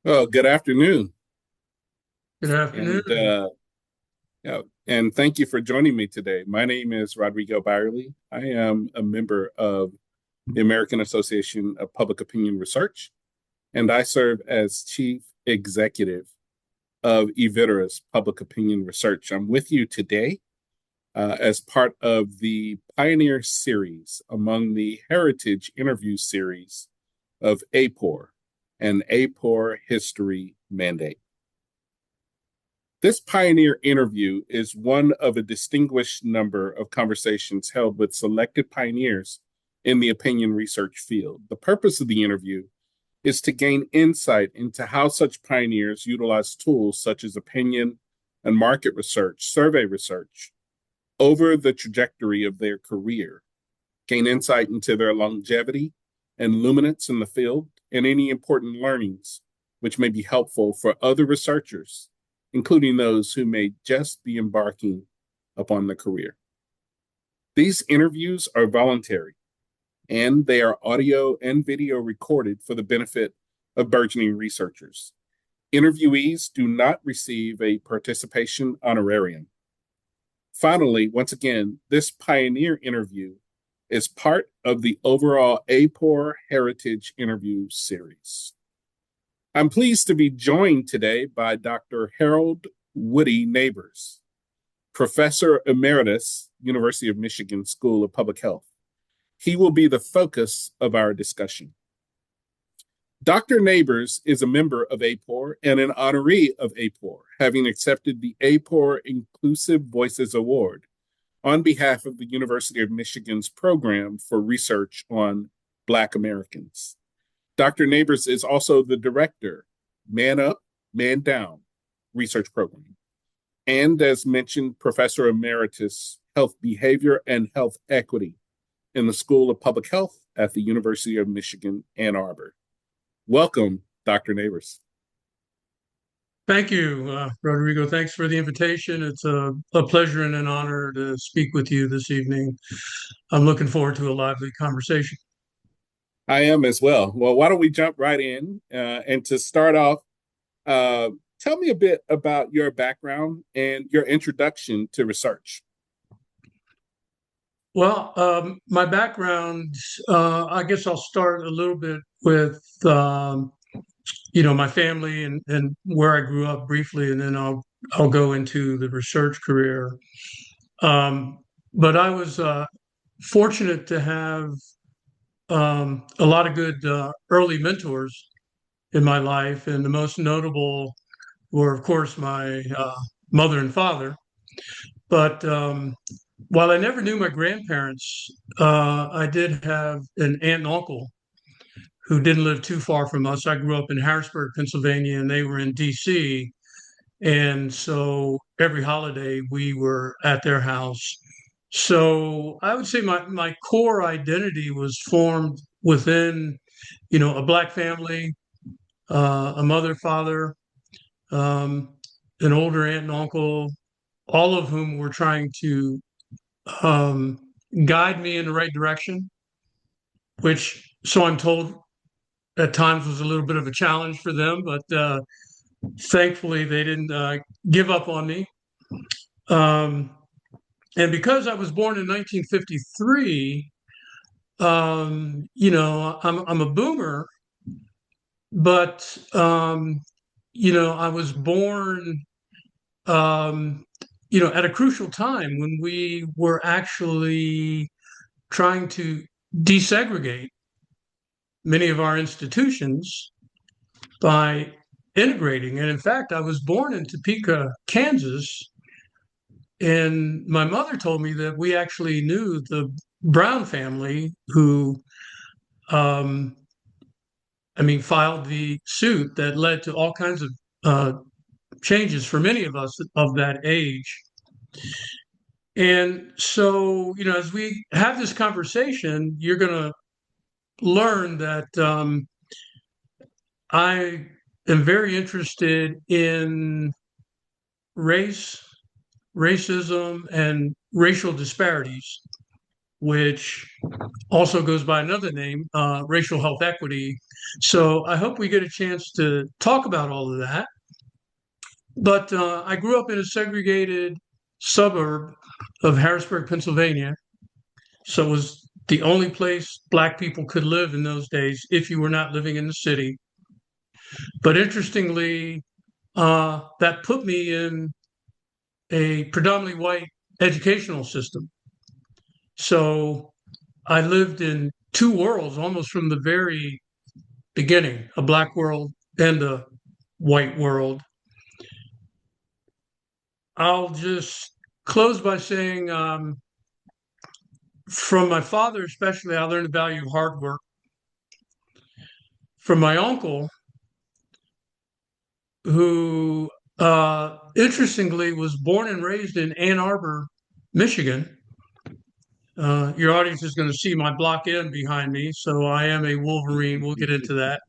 Well, good afternoon, Good afternoon. and yeah, and thank you for joining me today. My name is Rodrego Byerly. I am a member of the American Association of Public Opinion Research, and I serve as Chief Executive of eVitera's Public Opinion Research. I'm with you today as part of the Pioneer Series among the Heritage Interview Series of AAPOR and AAPOR History Mandate. This pioneer interview is one of a distinguished number of conversations held with selected pioneers in the opinion research field. The purpose of the interview is to gain insight into how such pioneers utilize tools such as opinion and market research, survey research, over the trajectory of their career, gain insight into their longevity and luminance in the field, and any important learnings which may be helpful for other researchers, including those who may just be embarking upon the career. These interviews are voluntary, and they are audio and video recorded for the benefit of burgeoning researchers. Interviewees do not receive a participation honorarium. Finally, once again, this pioneer interview is part of the overall AAPOR Heritage Interview Series. I'm pleased to be joined today by Dr. Harold Woody Neighbors, Professor Emeritus, University of Michigan School of Public Health. He will be the focus of our discussion. Dr. Neighbors is a member of AAPOR and an honoree of AAPOR, having accepted the AAPOR Inclusive Voices Award on behalf of the University of Michigan's program for research on Black Americans. Dr. Neighbors is also the director, Man Up, Man Down research program. And as mentioned, Professor Emeritus, Health Behavior and Health Equity in the School of Public Health at the University of Michigan, Ann Arbor. Welcome, Dr. Neighbors. Thank you, Rodrigo. Thanks for the invitation. It's a pleasure and an honor to speak with you this evening. I'm looking forward to a lively conversation. I am as well. Well, why don't we jump right in? And to start off, uh, tell me a bit about your background and your introduction to research. Well, my background, I guess I'll start a little bit with, my family and where I grew up briefly, and then I'll go into the research career. But I was fortunate to have a lot of good early mentors in my life, and the most notable were, of course, my mother and father. But while I never knew my grandparents, I did have an aunt and uncle who didn't live too far from us. I grew up in Harrisburg, Pennsylvania, and they were in D.C. And so every holiday we were at their house. So I would say my core identity was formed within, a Black family, a mother, father, um, an older aunt and uncle, all of whom were trying to um, guide me in the right direction, which, so I'm told, at times was a little bit of a challenge for them, but thankfully they didn't give up on me. Um, and because I was born in 1953, I'm a boomer, but I was born um, at a crucial time when we were actually trying to desegregate many of our institutions by integrating. And in fact, I was born in Topeka, Kansas, and my mother told me that we actually knew the Brown family who, um, filed the suit that led to all kinds of changes for many of us of that age. And so, as we have this conversation, you're going to learn that I am very interested in race, racism, and racial disparities. which also goes by another name, racial health equity. So I hope we get a chance to talk about all of that. But I grew up in a segregated suburb of Harrisburg, Pennsylvania. So it was the only place Black people could live in those days if you were not living in the city. But interestingly, that put me in a predominantly white educational system. So I lived in two worlds almost from the very beginning, a Black world and a white world. I'll just close by saying, from my father, especially, I learned the value of hard work. From my uncle, who interestingly was born and raised in Ann Arbor, Michigan. Your audience is going to see my block N behind me, so I am a Wolverine. We'll get into that.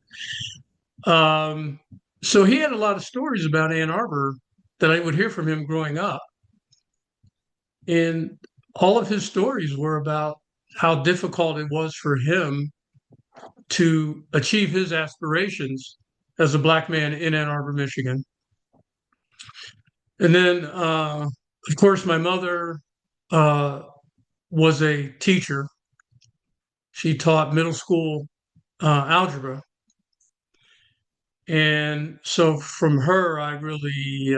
So he had a lot of stories about Ann Arbor that I would hear from him growing up. And all of his stories were about how difficult it was for him to achieve his aspirations as a Black man in Ann Arbor, Michigan. And then, of course, my mother uh, was a teacher. She taught middle school algebra. And so from her, I really,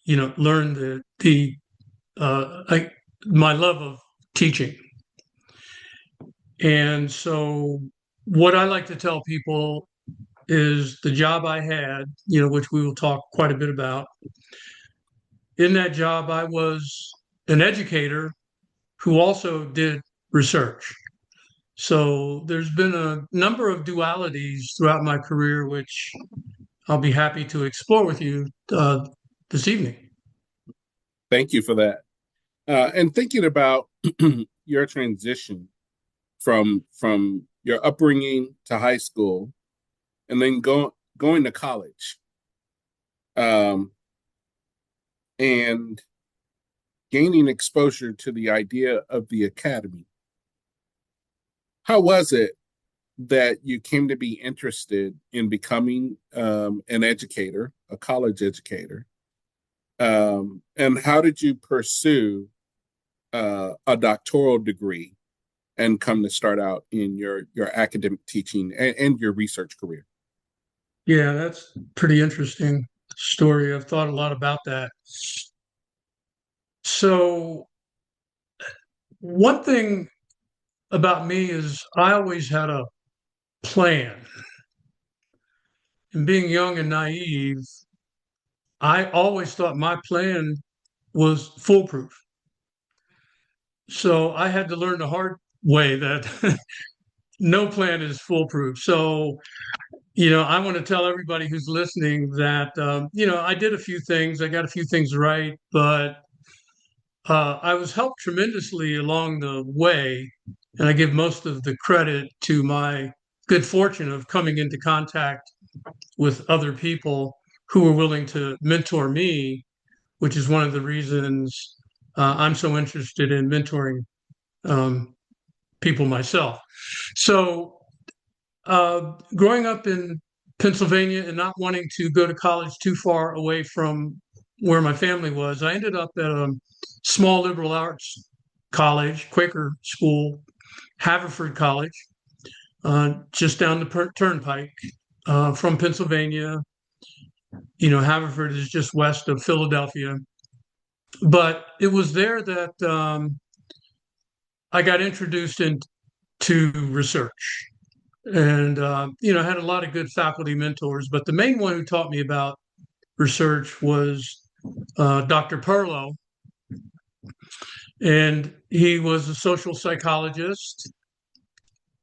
learned my love of teaching. And so what I like to tell people is the job I had, which we will talk quite a bit about. In that job, I was an educator who also did research. So there's been a number of dualities throughout my career, which I'll be happy to explore with you this evening. Thank you for that. And thinking about your transition from your upbringing to high school, and then going to college, and gaining exposure to the idea of the academy. How was it that you came to be interested in becoming an educator, a college educator? And how did you pursue a doctoral degree and come to start out in your academic teaching and your research career? Yeah, that's pretty interesting story. I've thought a lot about that. So one thing about me is I always had a plan. And being young and naive, I always thought my plan was foolproof. So I had to learn the hard way that no plan is foolproof. So, I want to tell everybody who's listening that, I did a few things, I got a few things right, but I was helped tremendously along the way. And I give most of the credit to my good fortune of coming into contact with other people who were willing to mentor me, which is one of the reasons I'm so interested in mentoring um, people myself. So, growing up in Pennsylvania and not wanting to go to college too far away from where my family was, I ended up at a small liberal arts college, Quaker school, Haverford College, just down the turnpike from Pennsylvania. Haverford is just west of Philadelphia. But it was there that I got introduced into research. And, I had a lot of good faculty mentors, but the main one who taught me about research was Dr. Perlow. And he was a social psychologist.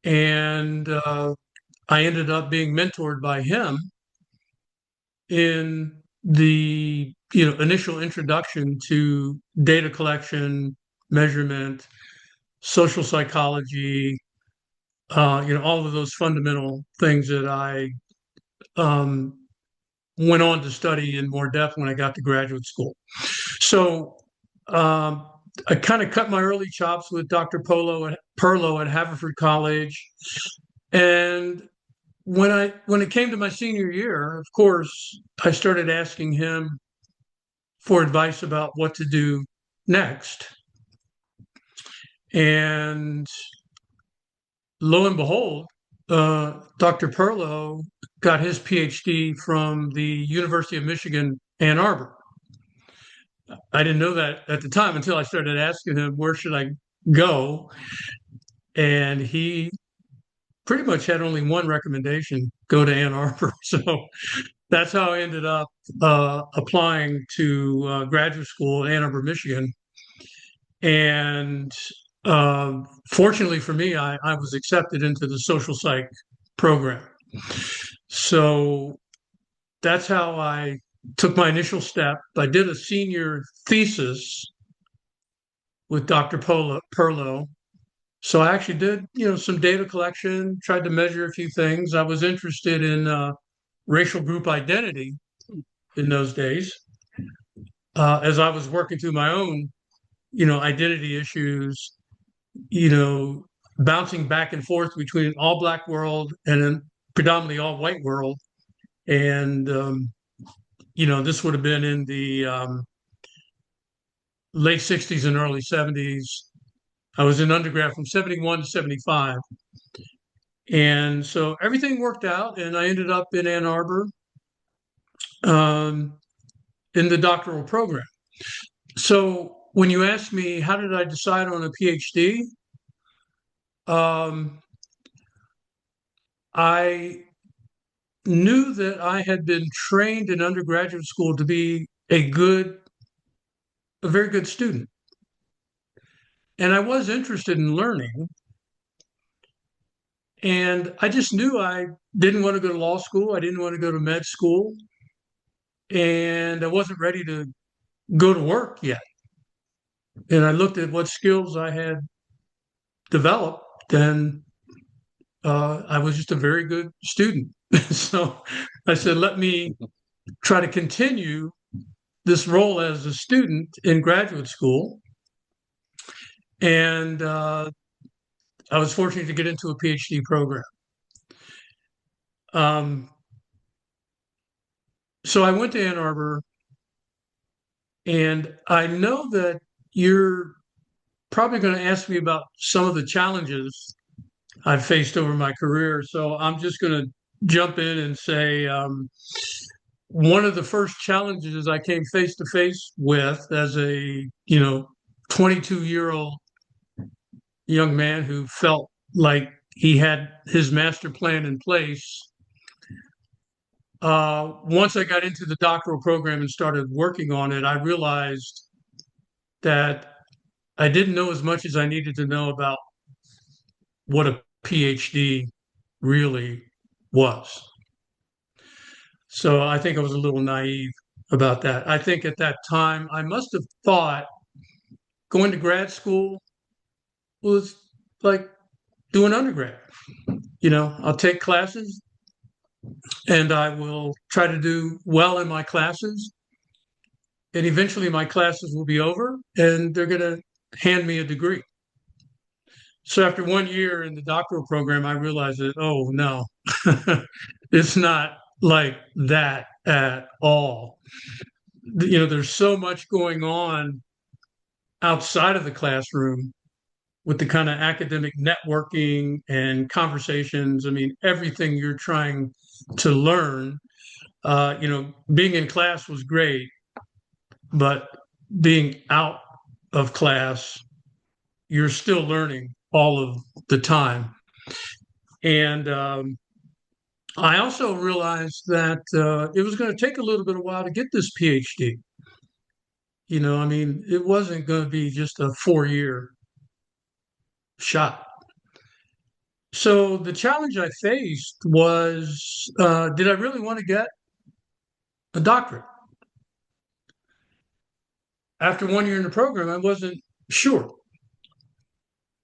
And I ended up being mentored by him in the initial introduction to data collection, measurement, social psychology, all of those fundamental things that I went on to study in more depth when I got to graduate school. So I kind of cut my early chops with Dr. Perlow at Haverford College. And when it came to my senior year, of course, I started asking him for advice about what to do next. And lo and behold, Dr. Perlow got his PhD from the University of Michigan, Ann Arbor. I didn't know that at the time until I started asking him, where should I go? And he pretty much had only one recommendation: go to Ann Arbor. So that's how I ended up applying to graduate school in Ann Arbor, Michigan. And fortunately for me, I was accepted into the social psych program. So that's how I took my initial step. I did a senior thesis with Dr. Perlow. So I actually did, some data collection, tried to measure a few things. I was interested in racial group identity in those days. As I was working through my own, identity issues, bouncing back and forth between an all black world and a predominantly all white world. And, this would have been in the late 60s and early 70s. I was in undergrad from 71 to 75. And so everything worked out, and I ended up in Ann Arbor um, in the doctoral program. So when you ask me, how did I decide on a PhD? I knew that I had been trained in undergraduate school to be a very good student. And I was interested in learning. And I just knew I didn't want to go to law school. I didn't want to go to med school. And I wasn't ready to go to work yet. And I looked at what skills I had developed, and I was just a very good student. So I said, let me try to continue this role as a student in graduate school. And I was fortunate to get into a PhD program. So I went to Ann Arbor, and I know that you're probably going to ask me about some of the challenges I've faced over my career. So I'm just going to jump in and say one of the first challenges I came face to face with as a 22-year-old young man who felt like he had his master plan in place. Once I got into the doctoral program and started working on it, I realized that I didn't know as much as I needed to know about what a PhD really was. So I think I was a little naive about that. I think at that time, I must have thought going to grad school was like doing undergrad. I'll take classes and I will try to do well in my classes. And eventually my classes will be over and they're going to hand me a degree. So after 1 year in the doctoral program, I realized that, oh no, it's not like that at all. There's so much going on outside of the classroom with the kind of academic networking and conversations. I mean, everything you're trying to learn, being in class was great, but being out of class, you're still learning all of the time. And I also realized that it was going to take a little bit of while to get this PhD. It wasn't going to be just a 4-year shot. So the challenge I faced was, did I really want to get a doctorate? After 1 year in the program, I wasn't sure.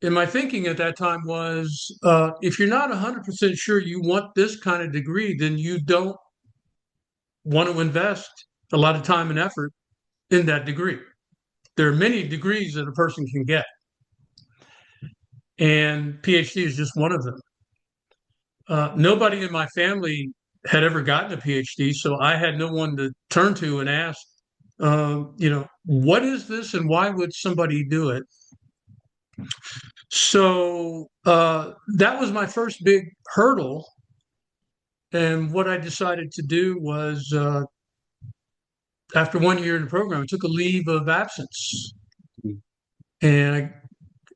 And my thinking at that time was, if you're not 100% sure you want this kind of degree, then you don't want to invest a lot of time and effort in that degree. there are many degrees that a person can get, and PhD is just one of them. Nobody in my family had ever gotten a PhD, so I had no one to turn to and ask, what is this and why would somebody do it? So that was my first big hurdle. And what I decided to do was, after 1 year in the program, I took a leave of absence and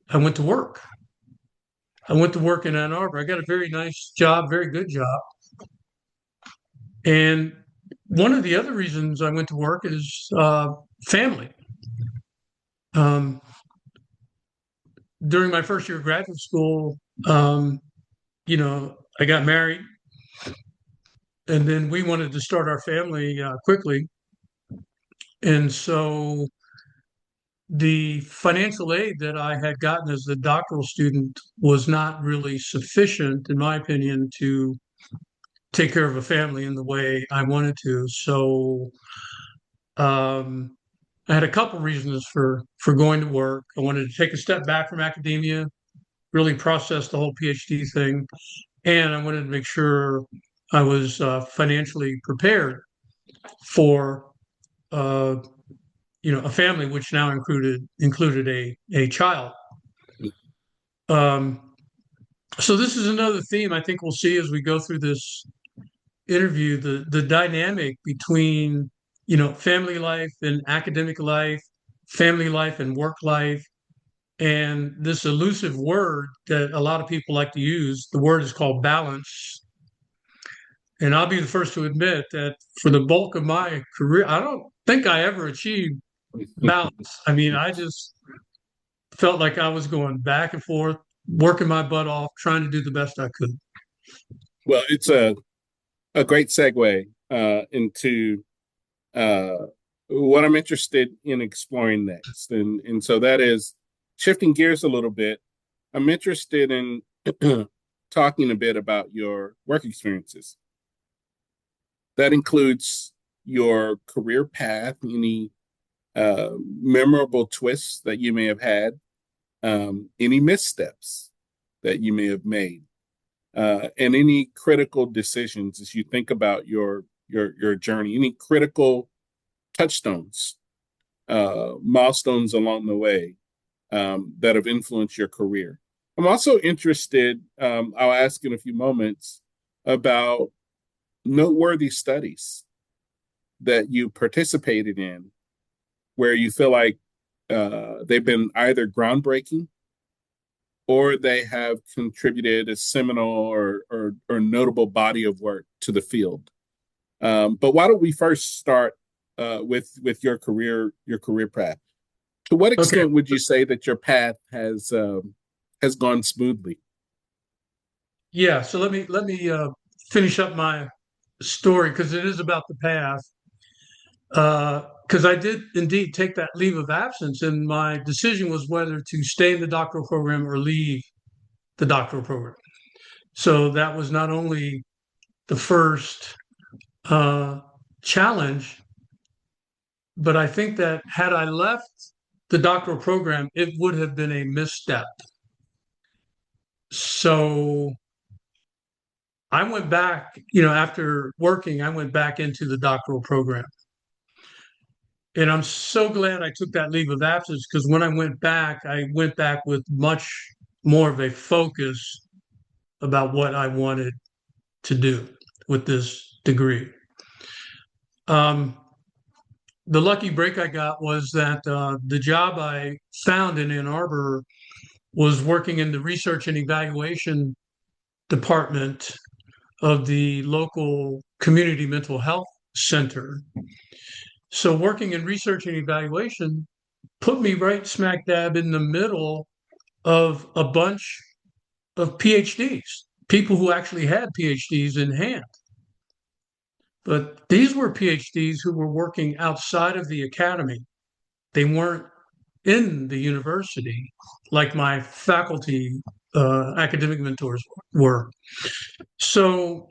I went to work. I went to work in Ann Arbor. I got a very nice job, very good job. And one of the other reasons I went to work is family. Um, During my first year of graduate school, I got married, and then we wanted to start our family quickly. And so the financial aid that I had gotten as a doctoral student was not really sufficient, in my opinion, to take care of a family in the way I wanted to. So um, I had a couple reasons for going to work. I wanted to take a step back from academia, really process the whole PhD thing, and I wanted to make sure I was financially prepared for uh, a family, which now included a child. Um, so this is another theme I think we'll see as we go through this interview: the dynamic between family life and academic life, family life and work life, and this elusive word that a lot of people like to use. The word is called balance. And I'll be the first to admit that for the bulk of my career, I don't think I ever achieved balance. I mean, I just felt like I was going back and forth, working my butt off, trying to do the best I could. Well, it's a great segue into uh, what I'm interested in exploring next. And so that is shifting gears a little bit. I'm interested in talking a bit about your work experiences. That includes your career path, any memorable twists that you may have had, any missteps that you may have made, and any critical decisions as you think about your journey, any critical touchstones, milestones along the way that have influenced your career. I'm also interested, I'll ask in a few moments, about noteworthy studies that you participated in where you feel like they've been either groundbreaking or they have contributed a seminal or notable body of work to the field. But why don't we first start with your career path? To what Okay. extent would you say that your path has gone smoothly? Yeah. So let me finish up my story because it is about the path. Because I did indeed take that leave of absence, and my decision was whether to stay in the doctoral program or leave the doctoral program. So that was not only the first uh, challenge, but I think that had I left the doctoral program, it would have been a misstep. So I went back, after working, I went back into the doctoral program. And I'm so glad I took that leave of absence because when I went back with much more of a focus about what I wanted to do with this degree. Um, the lucky break I got was that the job I found in Ann Arbor was working in the research and evaluation department of the local community mental health center. So working in research and evaluation put me right smack dab in the middle of a bunch of PhDs, people who actually had PhDs in hand. But these were PhDs who were working outside of the academy. They weren't in the university like my faculty academic mentors were. So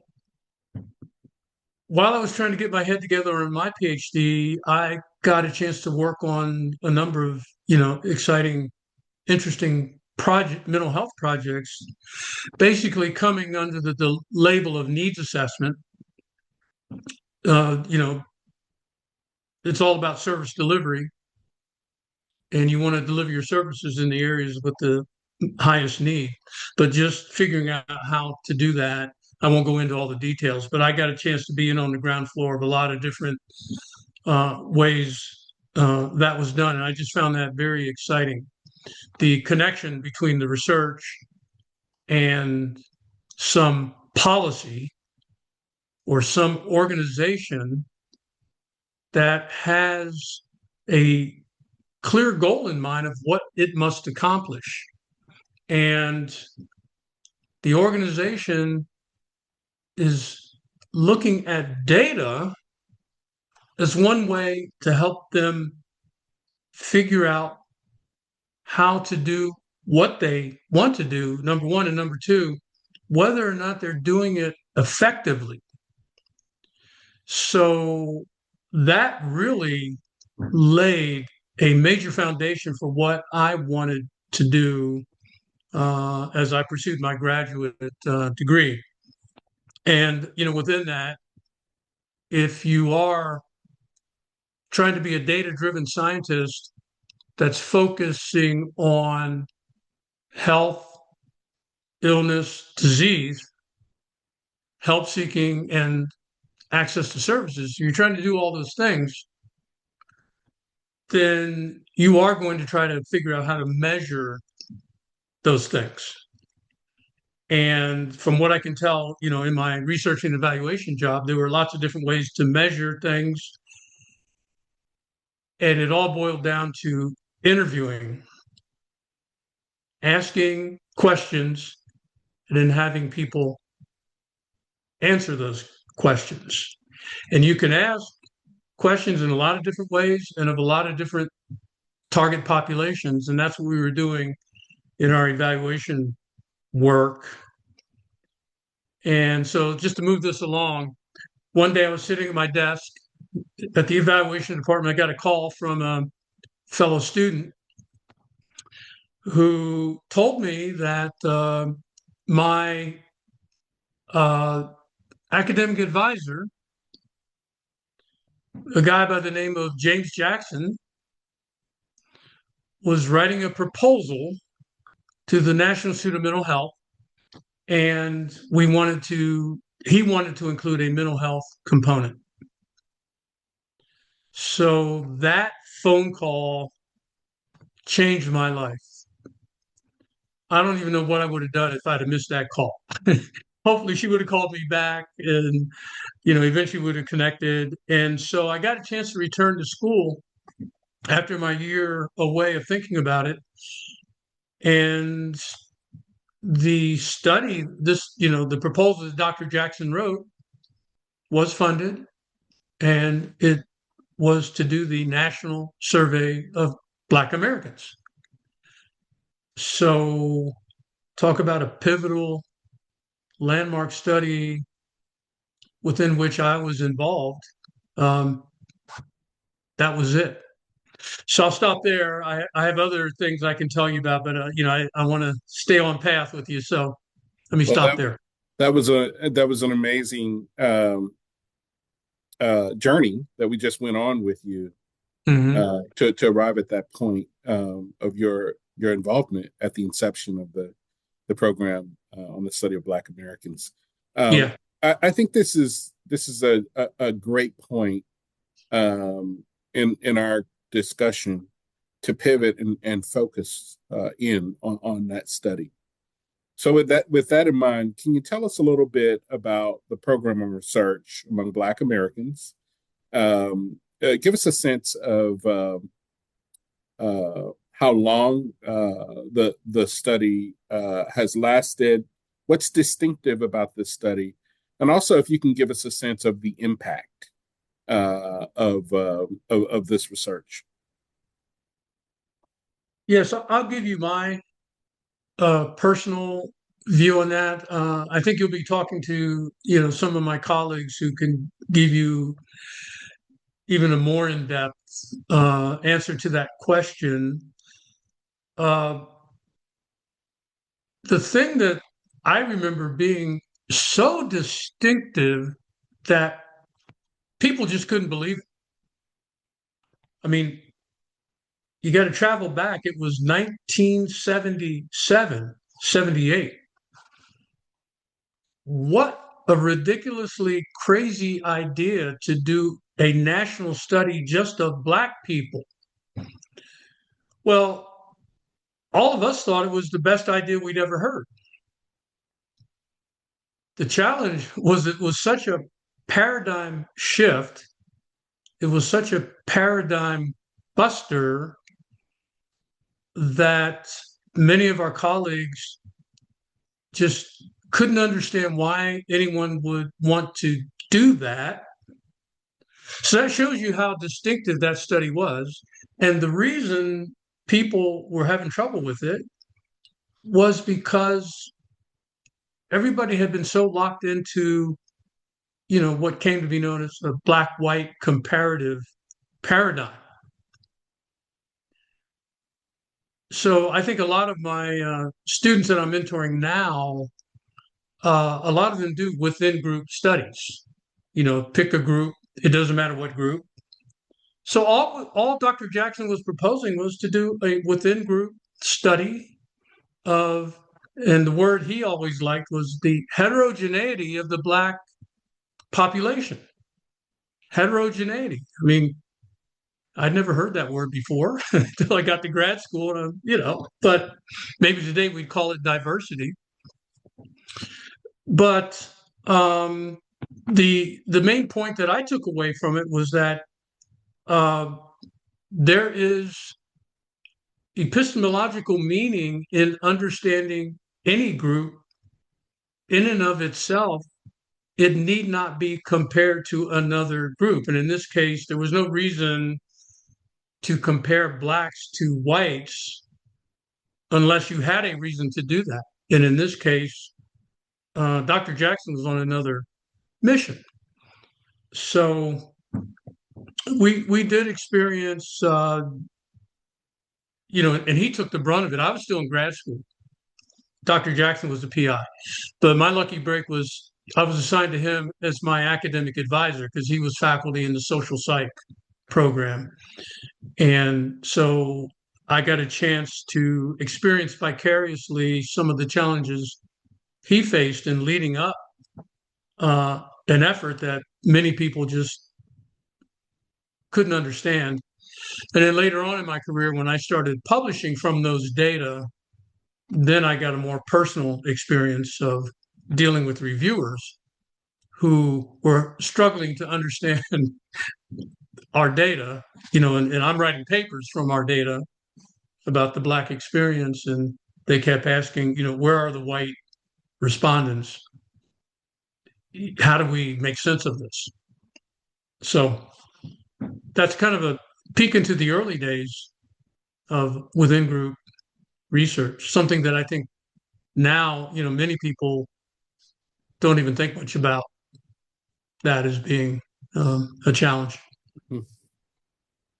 while I was trying to get my head together on my PhD, I got a chance to work on a number of, exciting, interesting mental health projects, basically coming under the label of needs assessment. Uh, you know, it's all about service delivery, and you want to deliver your services in the areas with the highest need. But just figuring out how to do that, I won't go into all the details, but I got a chance to be in on the ground floor of a lot of different ways that was done. And I just found that very exciting. The connection between the research and some policy or some organization that has a clear goal in mind of what it must accomplish. And the organization is looking at data as one way to help them figure out how to do what they want to do, number one, and number two, whether or not they're doing it effectively. So that really laid a major foundation for what I wanted to do as I pursued my graduate degree. And, within that, if you are trying to be a data-driven scientist that's focusing on health, illness, disease, help seeking, and access to services, you're trying to do all those things, then you are going to try to figure out how to measure those things. And from what I can tell, in my research and evaluation job, there were lots of different ways to measure things. And it all boiled down to interviewing, asking questions, and then having people answer those questions. And you can ask questions in a lot of different ways and of a lot of different target populations. And that's what we were doing in our evaluation work. And so just to move this along, one day I was sitting at my desk at the evaluation department. I got a call from a fellow student who told me that my academic advisor, a guy by the name of James Jackson, was writing a proposal to the National Institute of Mental Health, and he wanted to include a mental health component. So that phone call changed my life. I don't even know what I would have done if I'd have missed that call. Hopefully she would have called me back and, eventually would have connected. And so I got a chance to return to school after my year away of thinking about it. And the study, the proposal that Dr. Jackson wrote was funded, and it was to do the national survey of Black Americans. So talk about a pivotal landmark study within which I was involved. That was it. So I'll stop there. I have other things I can tell you about, but I want to stay on path with you. So let me Well, stop there. that was an amazing journey that we just went on with you to arrive at that point of your involvement at the inception of the program on the study of Black Americans. Yeah. I think this is a great point in our discussion to pivot and focus in on that study. So with that in mind, can you tell us a little bit about the program of research among Black Americans? Give us a sense of how long the study has lasted, what's distinctive about this study, and also if you can give us a sense of the impact of this research. Yeah, so I'll give you my personal view on that. I think you'll be talking to, some of my colleagues who can give you even a more in-depth answer to that question. Uh, the thing that I remember being so distinctive that people just couldn't believe it. I mean, you got to travel back. It was 1977, 78. What a ridiculously crazy idea to do a national study just of Black people. Well, all of us thought it was the best idea we'd ever heard. The challenge was it was such a paradigm shift. It was such a paradigm buster that many of our colleagues just couldn't understand why anyone would want to do that. So that shows you how distinctive that study was. And the reason people were having trouble with it was because everybody had been so locked into, what came to be known as the black-white comparative paradigm. So I think a lot of my students that I'm mentoring now, a lot of them do within group studies. Pick a group. It doesn't matter what group. So all Dr. Jackson was proposing was to do a within group study of, and the word he always liked was the heterogeneity of the Black population. Heterogeneity. I mean, I'd never heard that word before until I got to grad school, and but maybe today we'd call it diversity. But the main point that I took away from it was that uh, there is epistemological meaning in understanding any group in and of itself. It need not be compared to another group. And in this case, there was no reason to compare Blacks to whites unless you had a reason to do that. And in this case, Dr. Jackson was on another mission. So we did experience, and he took the brunt of it. I was still in grad school. Dr. Jackson was the PI. But my lucky break was I was assigned to him as my academic advisor because he was faculty in the social psych program. And so I got a chance to experience vicariously some of the challenges he faced in leading up an effort that many people just couldn't understand. And then later on in my career, when I started publishing from those data, then I got a more personal experience of dealing with reviewers who were struggling to understand our data, and I'm writing papers from our data about the Black experience. And they kept asking, where are the white respondents? How do we make sense of this? So that's kind of a peek into the early days of within group research, something that I think now, many people don't even think much about that as being a challenge.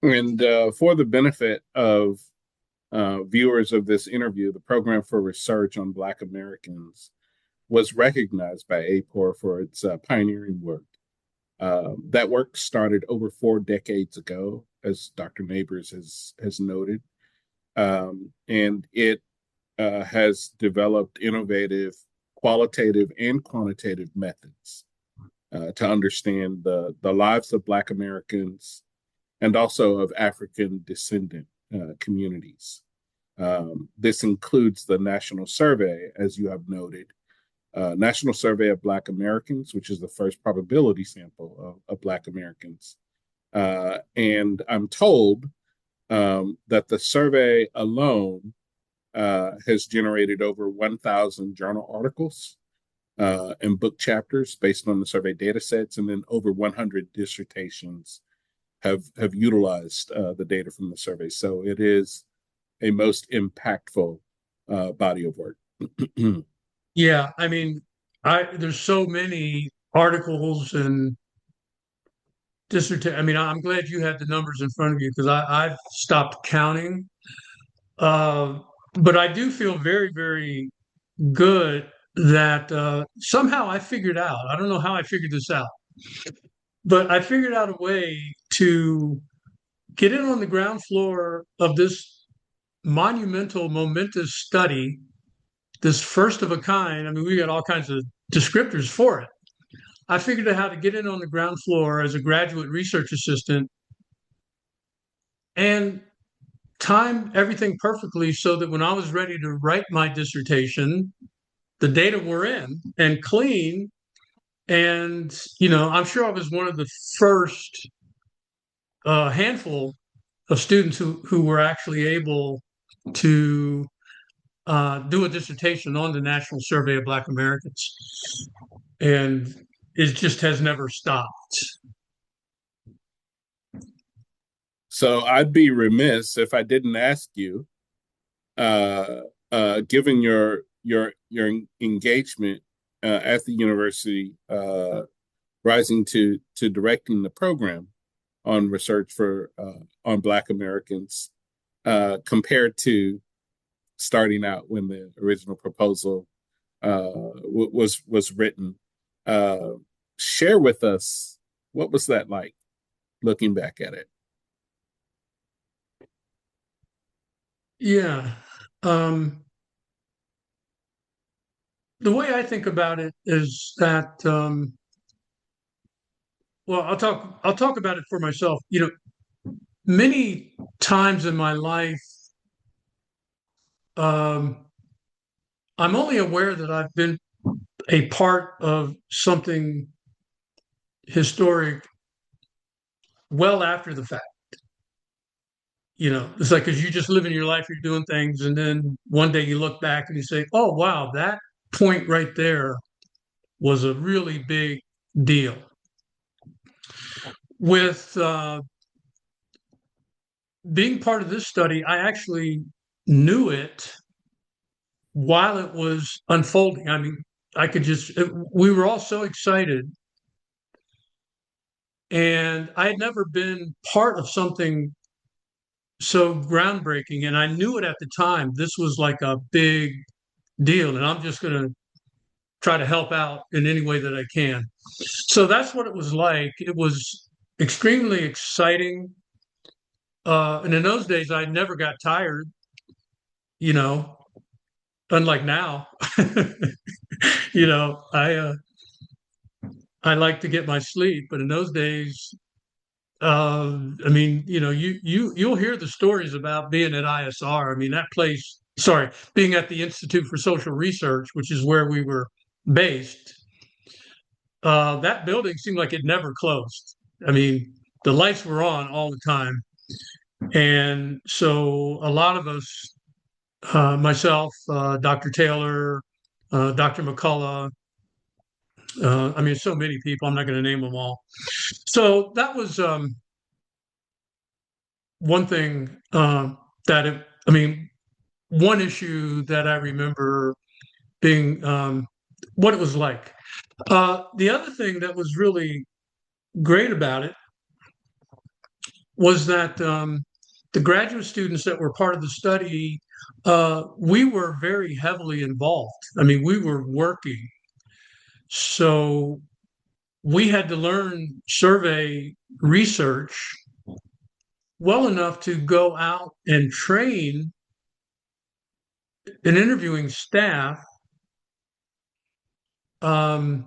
And for the benefit of viewers of this interview, the Program for Research on Black Americans was recognized by AAPOR for its pioneering work. That work started over 4 decades ago, as Dr. Neighbors has noted, and it has developed innovative qualitative and quantitative methods to understand the lives of Black Americans and also of African descendant communities. This includes the National Survey, as you have noted, National Survey of Black Americans, which is the first probability sample of Black Americans. And I'm told that the survey alone has generated over 1,000 journal articles and book chapters based on the survey data sets, and then over 100 dissertations have utilized the data from the survey. So it is a most impactful body of work. Yeah, I mean, there's so many articles and dissertation. I mean, I'm glad you had the numbers in front of you because I've stopped counting. Uh, but I do feel very, very good that somehow I figured out. I don't know how I figured this out, but I figured out a way to get in on the ground floor of this monumental, momentous study, this first of a kind. I mean, we got all kinds of descriptors for it. I figured out how to get in on the ground floor as a graduate research assistant and time everything perfectly so that when I was ready to write my dissertation, the data were in and clean. And, I'm sure I was one of the first handful of students who were actually able to do a dissertation on the National Survey of Black Americans. And it just has never stopped. So I'd be remiss if I didn't ask you, given your engagement at the university, rising to directing the program on research for on Black Americans, compared to starting out when the original proposal was written. Uh, Share with us, what was that like, looking back at it? Yeah. Um, the way I think about it is that, well, I'll talk about it for myself. Many times in my life, um, I'm only aware that I've been a part of something historic well after the fact. It's like because you just live in your life, you're doing things, and then one day you look back and you say, "Oh, wow, that point right there was a really big deal." With being part of this study, I actually knew it while it was unfolding. I mean, we were all so excited. And I had never been part of something so groundbreaking. And I knew it at the time. This was like a big deal. And I'm just going to try to help out in any way that I can. So that's what it was like. It was extremely exciting. And in those days, I never got tired, you know, unlike now. you know, I uh, I like to get my sleep, but in those days, I mean, you'll hear the stories about being at ISR. I mean, that place. Sorry, being at the Institute for Social Research, which is where we were based. That building seemed like it never closed. I mean, the lights were on all the time, and so a lot of us, myself, Dr. Taylor, Dr. McCullough. I mean, so many people. I'm not going to name them all. So that was one thing I mean, one issue that I remember being what it was like. The other thing that was really great about it was that the graduate students that were part of the study, we were very heavily involved. I mean, we were working. So we had to learn survey research well enough to go out and train an interviewing staff. Um,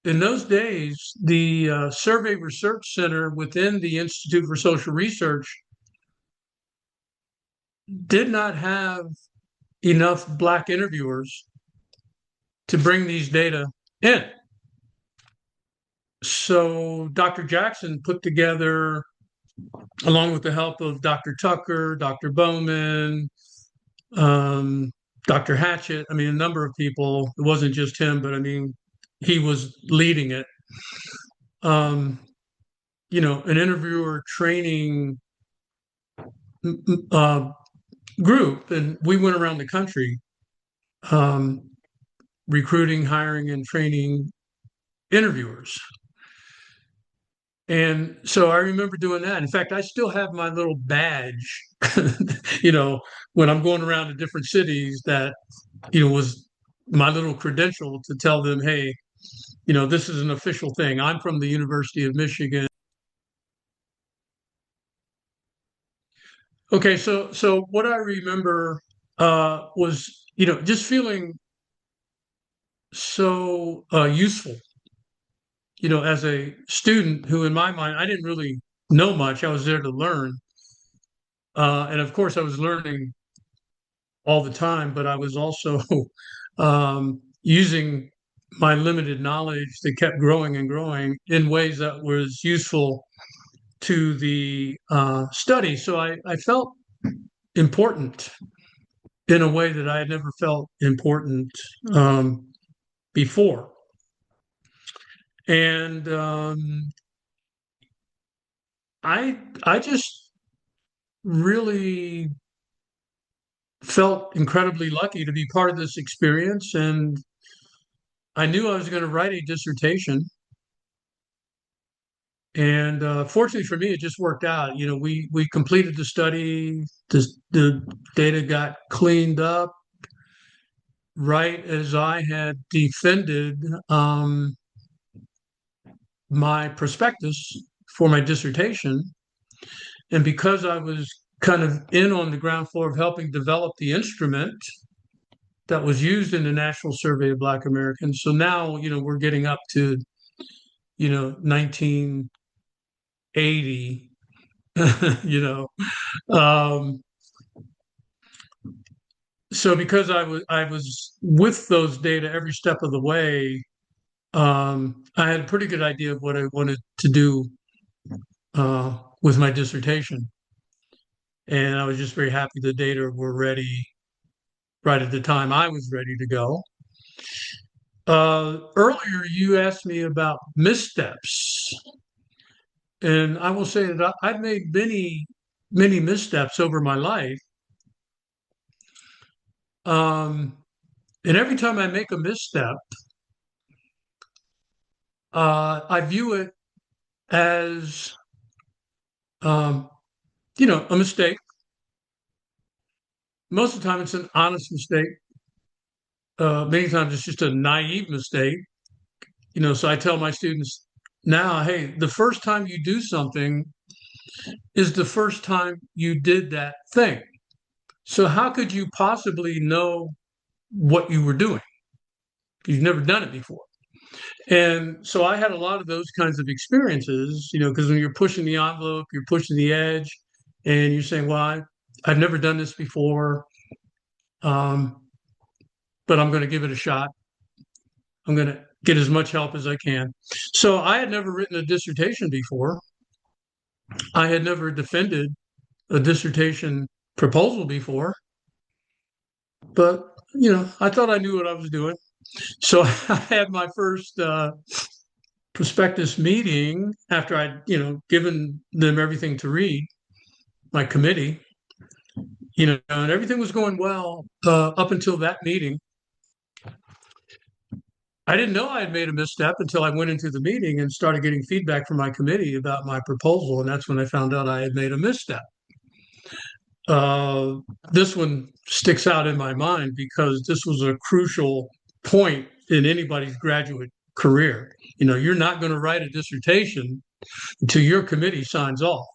in those days, the Survey Research Center within the Institute for Social Research did not have enough Black interviewers to bring these data in. So Dr. Jackson put together, along with the help of Dr. Tucker, Dr. Bowman, um, Dr. Hatchett, I mean, a number of people. It wasn't just him, but I mean, he was leading it. Um, an interviewer training uh, group, and we went around the country um, recruiting, hiring, and training interviewers. And so I remember doing that. In fact, I still have my little badge, you know, when I'm going around to different cities that, was my little credential to tell them, hey, this is an official thing. I'm from the University of Michigan. Okay, so what I remember was, just feeling so useful, as a student who, in my mind, I didn't really know much. I was there to learn. And of course, I was learning all the time, but I was also using my limited knowledge that kept growing and growing in ways that was useful to the study. So I felt important in a way that I had never felt important before. And I just really felt incredibly lucky to be part of this experience. And I knew I was going to write a dissertation. And fortunately for me, it just worked out. We completed the study. The data got cleaned up right as I had defended my prospectus for my dissertation. And because I was kind of in on the ground floor of helping develop the instrument that was used in the National Survey of Black Americans. So now, we're getting up to, 1980, you know. Um, so because I was with those data every step of the way, I had a pretty good idea of what I wanted to do with my dissertation. And I was just very happy the data were ready right at the time I was ready to go. Earlier, you asked me about missteps. And I will say that I've made many, many missteps over my life. Um, and every time I make a misstep, I view it as, um, a mistake. Most of the time, it's an honest mistake. Many times, it's just a naive mistake. So I tell my students now, hey, the first time you do something is the first time you did that thing. So how could you possibly know what you were doing? You've never done it before. And so I had a lot of those kinds of experiences, because when you're pushing the envelope, you're pushing the edge, and you're saying, well, I've never done this before, um, but I'm going to give it a shot. I'm going to get as much help as I can. So I had never written a dissertation before. I had never defended a dissertation proposal before, but, I thought I knew what I was doing. So I had my first prospectus meeting after I'd, given them everything to read, my committee, and everything was going well up until that meeting. I didn't know I had made a misstep until I went into the meeting and started getting feedback from my committee about my proposal. And that's when I found out I had made a misstep. Uh, this one sticks out in my mind because this was a crucial point in anybody's graduate career. You're not going to write a dissertation until your committee signs off.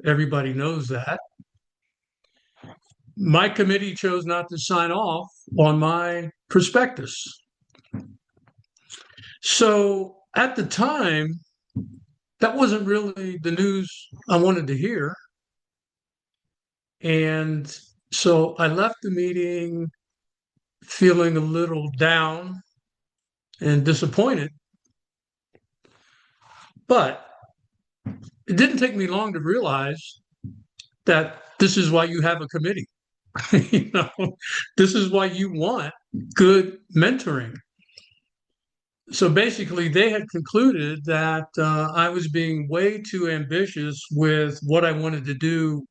Everybody knows that. My committee chose not to sign off on my prospectus. So at the time, that wasn't really the news I wanted to hear. And so I left the meeting feeling a little down and disappointed. But it didn't take me long to realize that this is why you have a committee. This is why you want good mentoring. So basically, they had concluded that I was being way too ambitious with what I wanted to do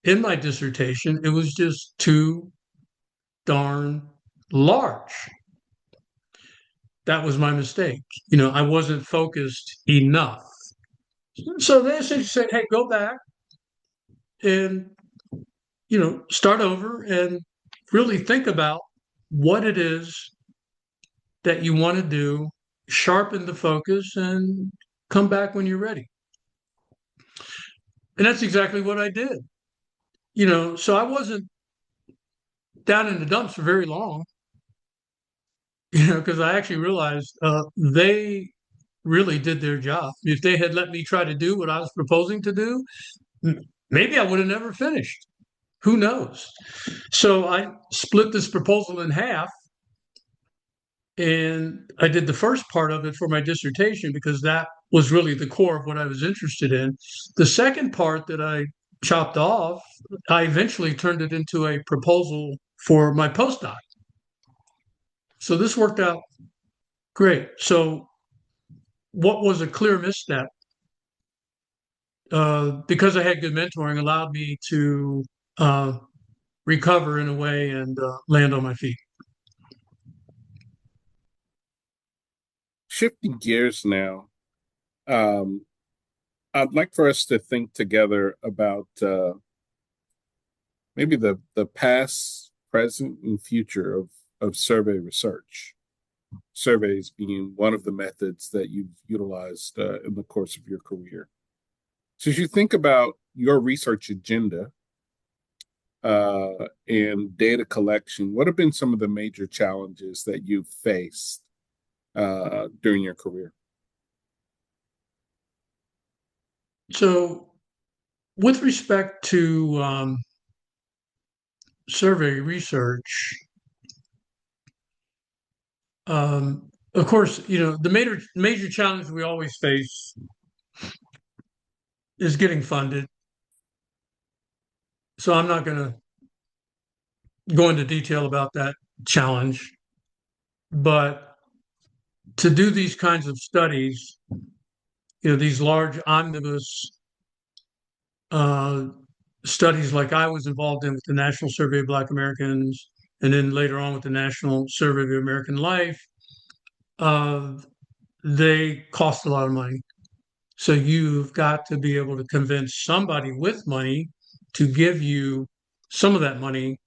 in my dissertation. It was just too darn large. That was my mistake. I wasn't focused enough. So they essentially said, hey, go back and, start over and really think about what it is that you want to do, sharpen the focus, and come back when you're ready. And that's exactly what I did. So I wasn't down in the dumps for very long, because I actually realized they really did their job. If they had let me try to do what I was proposing to do, maybe I would have never finished. Who knows? So I split this proposal in half, and I did the first part of it for my dissertation because that was really the core of what I was interested in. The second part that I chopped off, I eventually turned it into a proposal for my postdoc. So this worked out great. So what was a clear misstep? Because I had good mentoring, allowed me to uh, recover in a way and land on my feet. Shifting gears now, um, I'd like for us to think together about maybe the past, present, and future of survey research. Surveys being one of the methods that you've utilized in the course of your career. So, as you think about your research agenda and data collection, what have been some of the major challenges that you've faced during your career? So, with respect to survey research, of course, the major challenge we always face is getting funded. So I'm not going to go into detail about that challenge, but to do these kinds of studies, these large omnibus uh, studies like I was involved in with the National Survey of Black Americans, and then later on with the National Survey of American Life, uh, they cost a lot of money. So you've got to be able to convince somebody with money to give you some of that money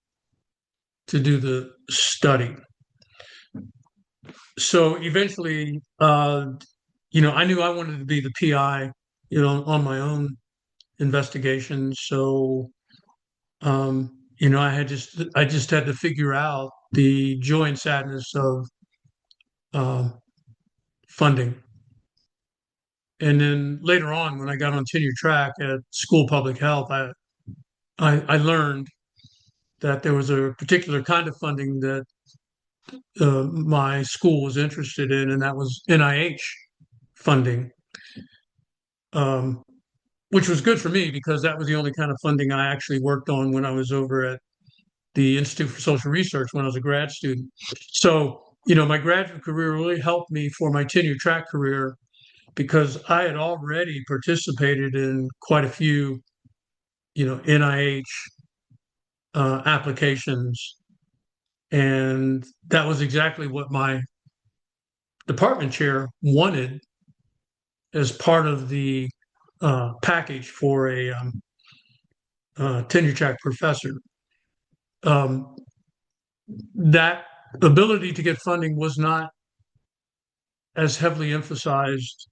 to do the study. So eventually, I knew I wanted to be the PI, on my own investigation. So, I just had to figure out the joy and sadness of uh, funding. And then later on, when I got on tenure track at school public health, I learned that there was a particular kind of funding that my school was interested in, and that was NIH funding, um, which was good for me because that was the only kind of funding I actually worked on when I was over at the Institute for Social Research when I was a grad student. So, my graduate career really helped me for my tenure track career because I had already participated in quite a few, NIH applications. And that was exactly what my department chair wanted as part of the package for a tenure track professor. Um, that ability to get funding was not as heavily emphasized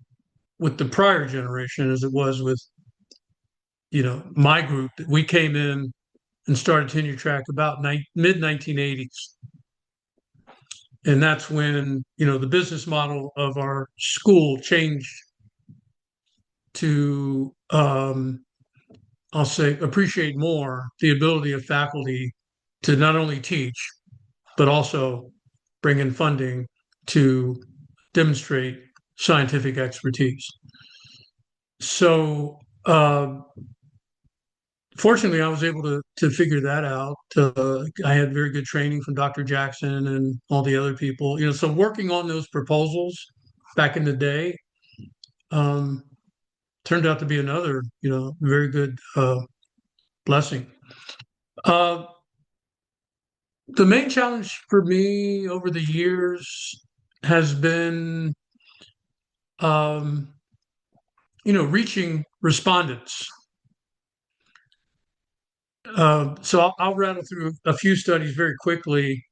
with the prior generation as it was with, my group. We came in and started tenure track about mid 1980s. And that's when, the business model of our school changed to, I'll say, appreciate more the ability of faculty to not only teach, but also bring in funding to demonstrate scientific expertise. So, fortunately, I was able to figure that out. I had very good training from Dr. Jackson and all the other people. So working on those proposals back in the day um, turned out to be another, very good blessing. Uh, The main challenge for me over the years has been, um, reaching respondents. So I'll rattle through a few studies very quickly.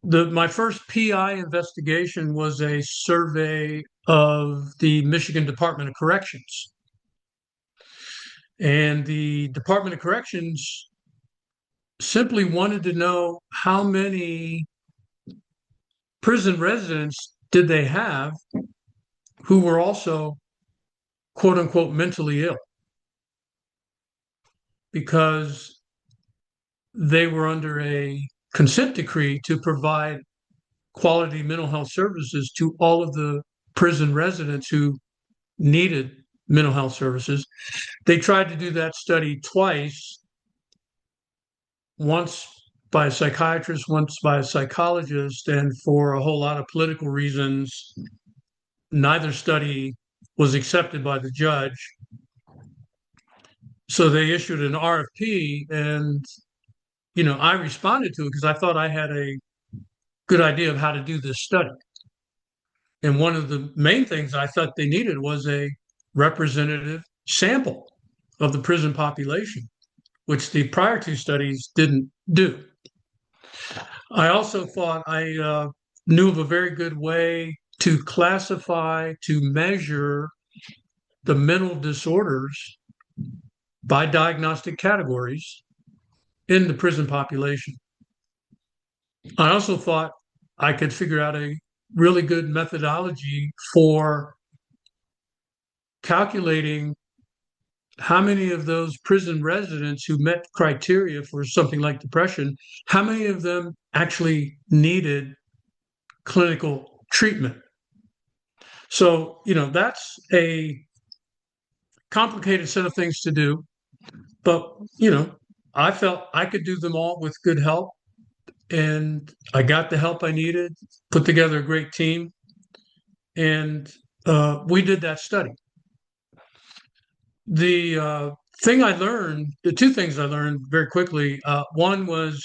My first PI investigation was a survey of the Michigan Department of Corrections. And the Department of Corrections simply wanted to know how many prison residents did they have who were also quote unquote mentally ill, because they were under a consent decree to provide quality mental health services to all of the prison residents who needed mental health services. They tried to do that study twice, once by a psychiatrist, once by a psychologist, and for a whole lot of political reasons, neither study was accepted by the judge. So they issued an RFP, and I responded to it because I thought I had a good idea of how to do this study. And one of the main things I thought they needed was a representative sample of the prison population, which the prior two studies didn't do. I also thought I knew of a very good way to classify, to measure the mental disorders by diagnostic categories in the prison population. I also thought I could figure out a really good methodology for calculating how many of those prison residents who met criteria for something like depression, how many of them actually needed clinical treatment. So, that's a complicated set of things to do, but, I felt I could do them all with good help, and I got the help I needed, put together a great team, and we did that study. The two things I learned very quickly. One was,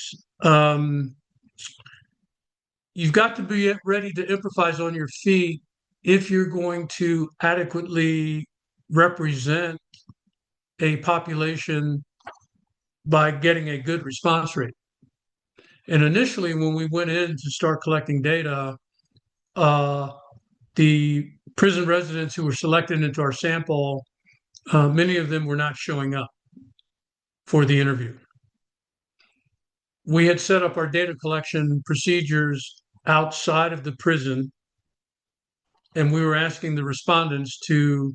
you've got to be ready to improvise on your feet if you're going to adequately represent a population by getting a good response rate. And initially, when we went in to start collecting data, uh, the prison residents who were selected into our sample, many of them were not showing up for the interview. We had set up our data collection procedures outside of the prison, and we were asking the respondents to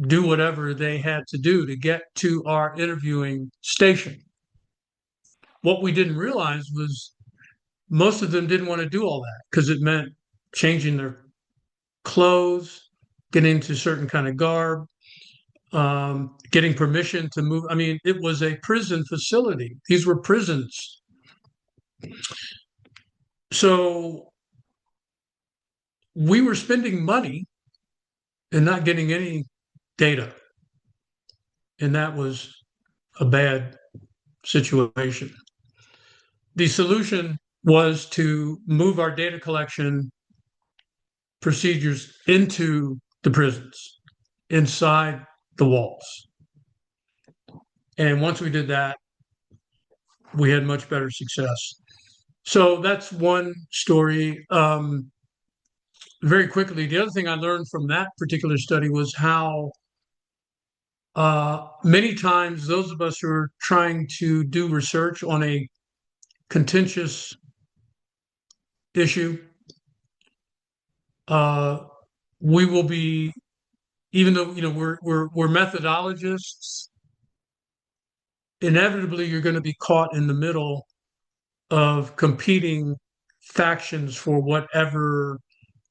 do whatever they had to do to get to our interviewing station. What we didn't realize was most of them didn't want to do all that because it meant changing their clothes, getting into certain kind of garb, getting permission to move. I mean, it was a prison facility. These were prisons. So we were spending money and not getting any data. And that was a bad situation. The solution was to move our data collection procedures into the prisons, inside the walls. And once we did that, we had much better success. So that's one story. Very quickly, the other thing I learned from that particular study was how many times those of us who are trying to do research on a contentious issue, we will be, even though we're methodologists, inevitably you're going to be caught in the middle of competing factions for whatever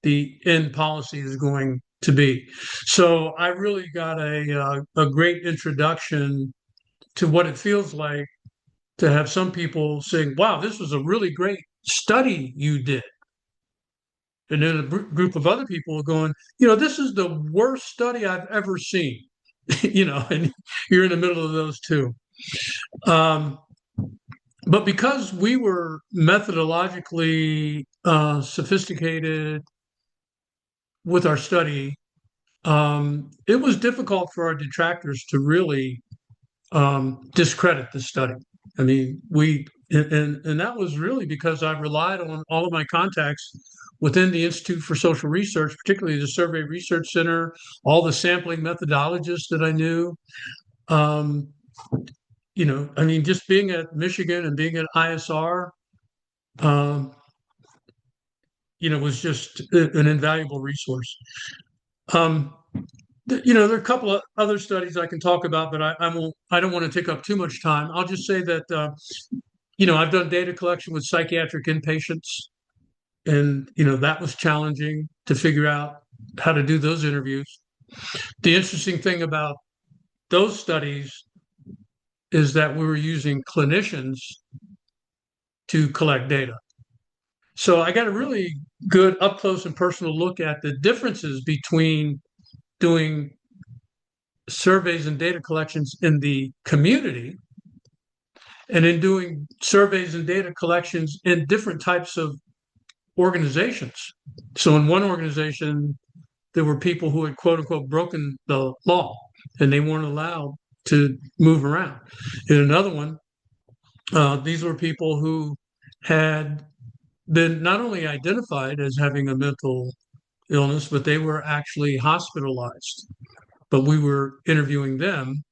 the end policy is going to be. So I really got a great introduction to what it feels like to have some people saying, wow, this was a really great study you did. And then a group of other people are going, this is the worst study I've ever seen, and you're in the middle of those two. but because we were methodologically sophisticated with our study, it was difficult for our detractors to really discredit the study. I mean, and that was really because I relied on all of my contacts within the Institute for Social Research, particularly the Survey Research Center, all the sampling methodologists that I knew. Um, I mean, just being at Michigan and being at ISR, um, was just an invaluable resource. Um, there are a couple of other studies I can talk about, but I won't. I don't want to take up too much time. I'll just say that I've done data collection with psychiatric inpatients, and that was challenging to figure out how to do those interviews. The interesting thing about those studies is that we were using clinicians to collect data. So I got a really good up close and personal look at the differences between doing surveys and data collections in the community and in doing surveys and data collections in different types of organizations. So in one organization, there were people who had quote unquote broken the law and they weren't allowed to move around. In another one, these were people who had been not only identified as having a mental illness, but they were actually hospitalized. But we were interviewing them.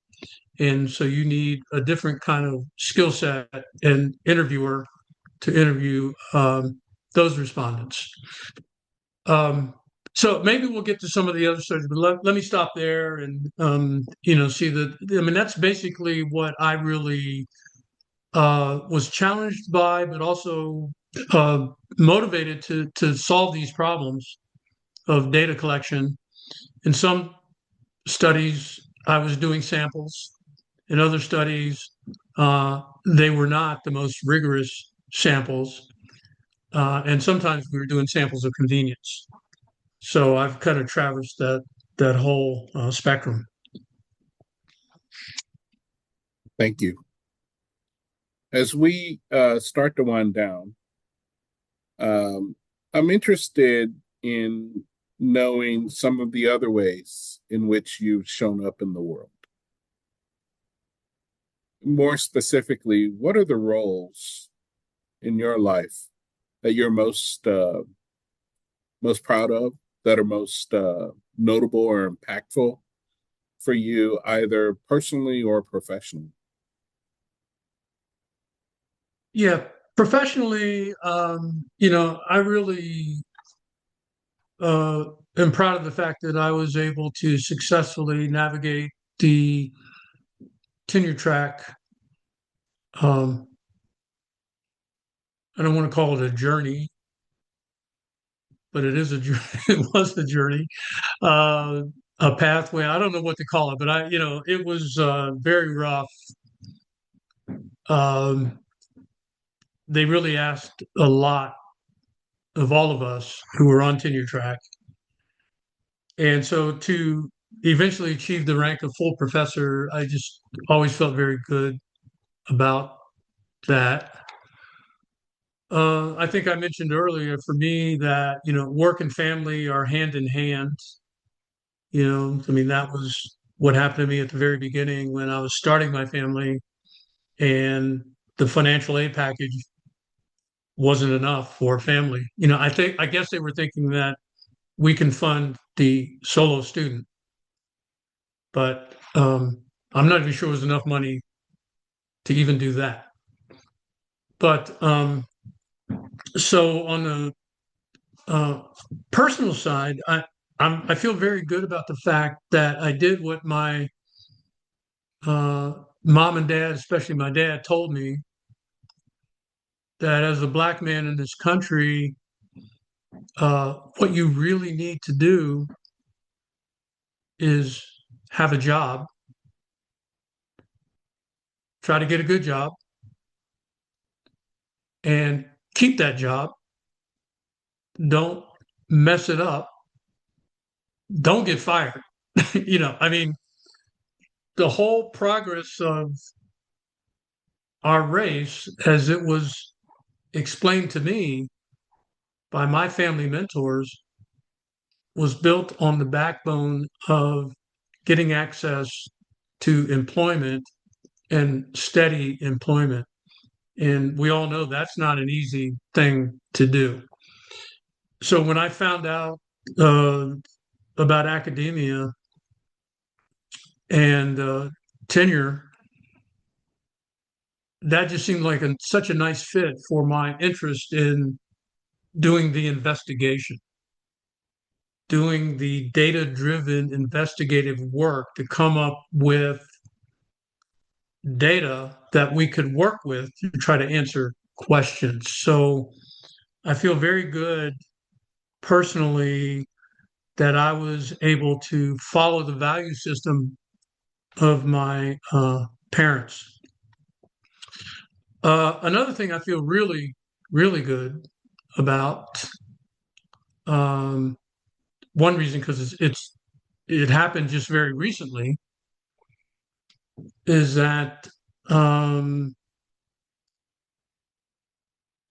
And so you need a different kind of skill set and interviewer to interview those respondents. So maybe we'll get to some of the other studies, but let me stop there and see that. I mean, that's basically what I really was challenged by, but also motivated to solve these problems of data collection. In some studies, I was doing samples. In other studies, they were not the most rigorous samples, and sometimes we were doing samples of convenience. So I've kind of traversed that whole spectrum. Thank you. As we start to wind down, I'm interested in knowing some of the other ways in which you've shown up in the world. More specifically, what are the roles in your life that you're most proud of, that are most notable or impactful for you, either personally or professionally? Yeah, professionally, I really uh, am proud of the fact that I was able to successfully navigate the tenure track. Um, I don't want to call it a journey, but it is a journey. It was a journey, uh, a pathway. I don't know what to call it, but it was very rough. Um, they really asked a lot of all of us who were on tenure track. And so to eventually achieve the rank of full professor, I just always felt very good about that. I think I mentioned earlier for me that, work and family are hand in hand. I mean, that was what happened to me at the very beginning when I was starting my family and the financial aid package wasn't enough for a family. I guess they were thinking that we can fund the solo student, but I'm not even sure it was enough money to even do that. But so on the personal side, I feel very good about the fact that I did what my mom and dad, especially my dad, told me that as a black man in this country, what you really need to do is have a job, try to get a good job, and keep that job. Don't mess it up. Don't get fired. I mean, the whole progress of our race, as it was explained to me by my family mentors, was built on the backbone of getting access to employment and steady employment. And we all know that's not an easy thing to do. So when I found out uh, about academia and tenure, that just seemed like such a nice fit for my interest in doing the investigation, doing the data driven investigative work to come up with data that we could work with to try to answer questions. So I feel very good personally that I was able to follow the value system of my parents. Another thing I feel really, really good about, um, one reason because it happened just very recently, is that um,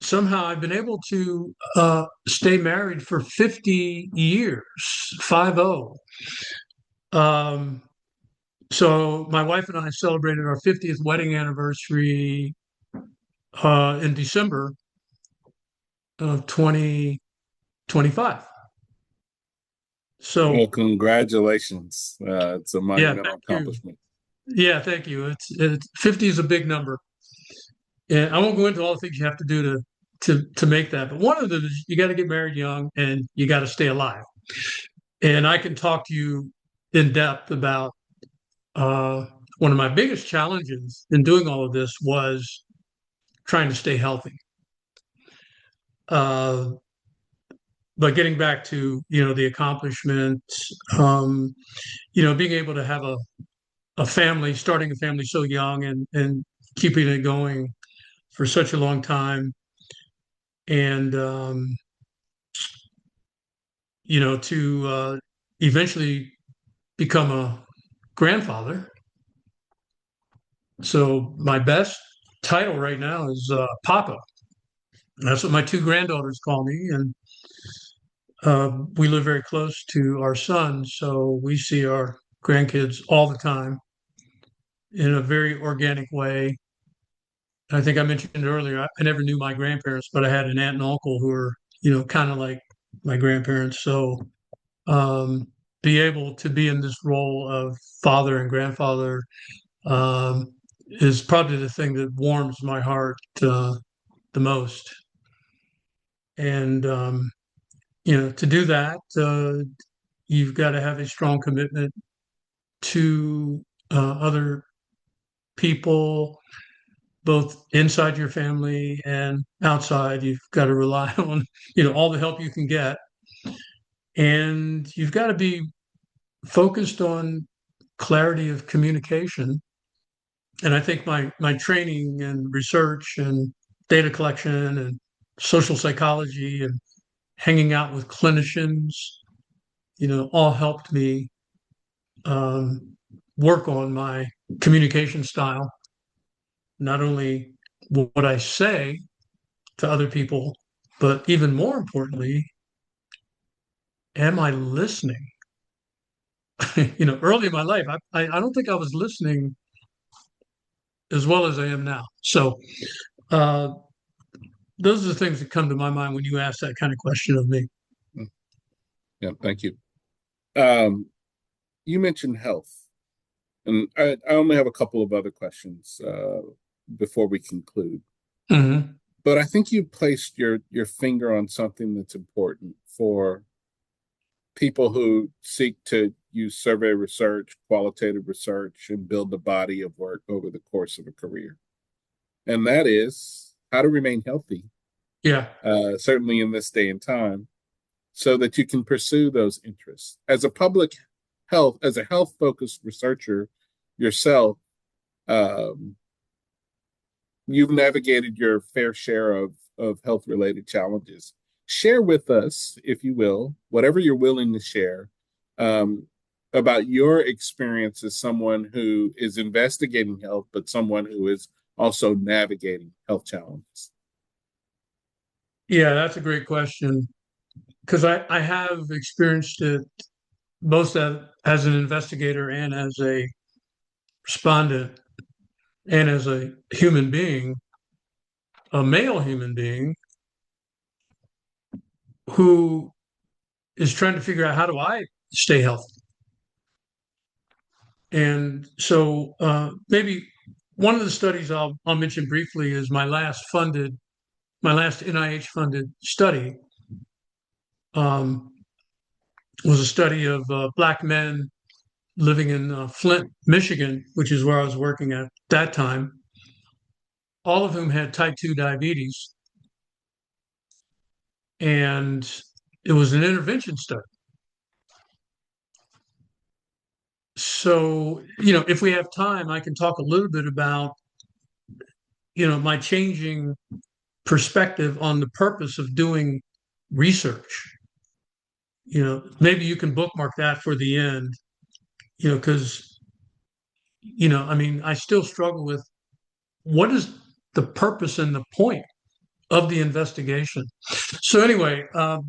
somehow I've been able to stay married for 50 years, 50. Um, so my wife and I celebrated our 50th wedding anniversary in December of 2025. Well, So congratulations. It's a yeah, monumental thank you. accomplishment. Yeah, thank you. It's 50 is a big number. And I won't go into all the things you have to do to make that. But one of them is you got to get married young and you got to stay alive. And I can talk to you in depth about uh, one of my biggest challenges in doing all of this was trying to stay healthy. Uh, but getting back to the accomplishments, being able to have a family, starting a family so young and keeping it going for such a long time, and to eventually become a grandfather. So my best title right now is Papa. That's what my two granddaughters call me, and we live very close to our son, so we see our grandkids all the time in a very organic way. I think I mentioned earlier, I never knew my grandparents, but I had an aunt and uncle who were, kind of like my grandparents. So um, be able to be in this role of father and grandfather is probably the thing that warms my heart the most. And to do that, you've got to have a strong commitment to other people, both inside your family and outside. You've got to rely on, all the help you can get. And you've got to be focused on clarity of communication. And I think my training and research and data collection and social psychology and hanging out with clinicians, all helped me um, work on my communication style, not only what I say to other people, but even more importantly, am I listening? Early in my life, I don't think I was listening as well as I am now. So uh, those are the things that come to my mind when you ask that kind of question of me. Yeah, thank you. Um, you mentioned health, and I only have a couple of other questions before we conclude. Hmm. But I think you placed your finger on something that's important for people who seek to use survey research, qualitative research, and build a body of work over the course of a career. And that is how to remain healthy, Yeah. certainly in this day and time, so that you can pursue those interests. As a health focused researcher yourself, um, you've navigated your fair share of health related challenges. Share with us, if you will, whatever you're willing to share, um, about your experience as someone who is investigating health, but someone who is also navigating health challenges? Yeah, that's a great question because I have experienced it both as an investigator and as a respondent and as a human being, a male human being who is trying to figure out how do I stay healthy. And so maybe one of the studies I'll mention briefly is my last NIH funded study um, was a study of Black men living in Flint, Michigan, which is where I was working at that time, all of whom had type 2 diabetes. And it was an intervention study. So, if we have time, I can talk a little bit about, my changing perspective on the purpose of doing research. Maybe you can bookmark that for the end, because, I still struggle with what is the purpose and the point of the investigation. So anyway, I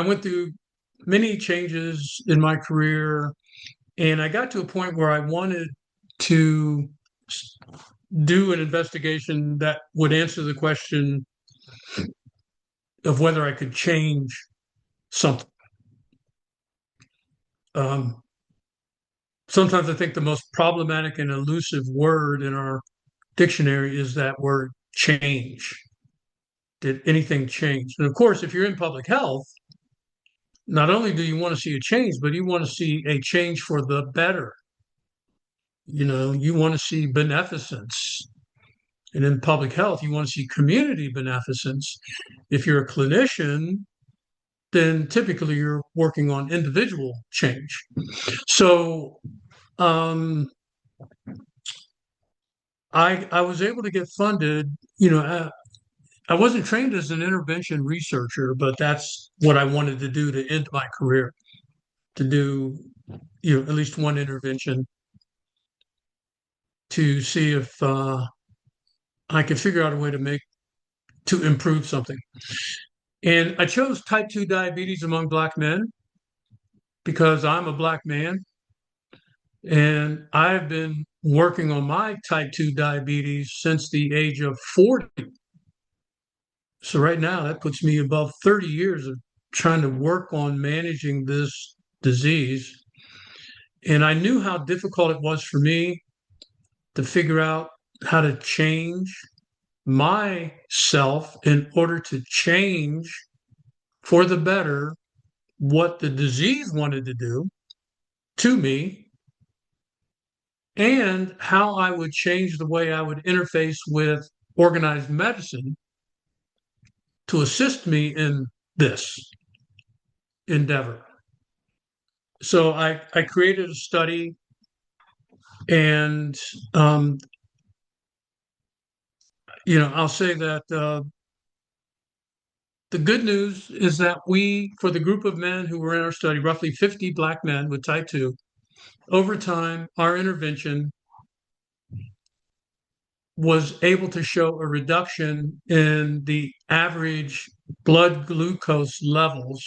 went through many changes in my career, and I got to a point where I wanted to do an investigation that would answer the question of whether I could change something. Um, Sometimes I think the most problematic and elusive word in our dictionary is that word change. Did anything change? And of course, if you're in public health, not only do you want to see a change, but you want to see a change for the better. You want to see beneficence. And in public health, you want to see community beneficence. If you're a clinician, then typically you're working on individual change. So I was able to get funded. I wasn't trained as an intervention researcher, but that's what I wanted to do to end my career, to do at least one intervention to see if I could figure out a way to improve something. And I chose type 2 diabetes among Black men because I'm a Black man. And I've been working on my type 2 diabetes since the age of 40. So right now, that puts me above 30 years of trying to work on managing this disease. And I knew how difficult it was for me to figure out how to change myself in order to change for the better what the disease wanted to do to me and how I would change the way I would interface with organized medicine to assist me in this endeavor. So I created a study, and I'll say that the good news is that for the group of men who were in our study, roughly 50 Black men with type 2, over time, our intervention was able to show a reduction in the average blood glucose levels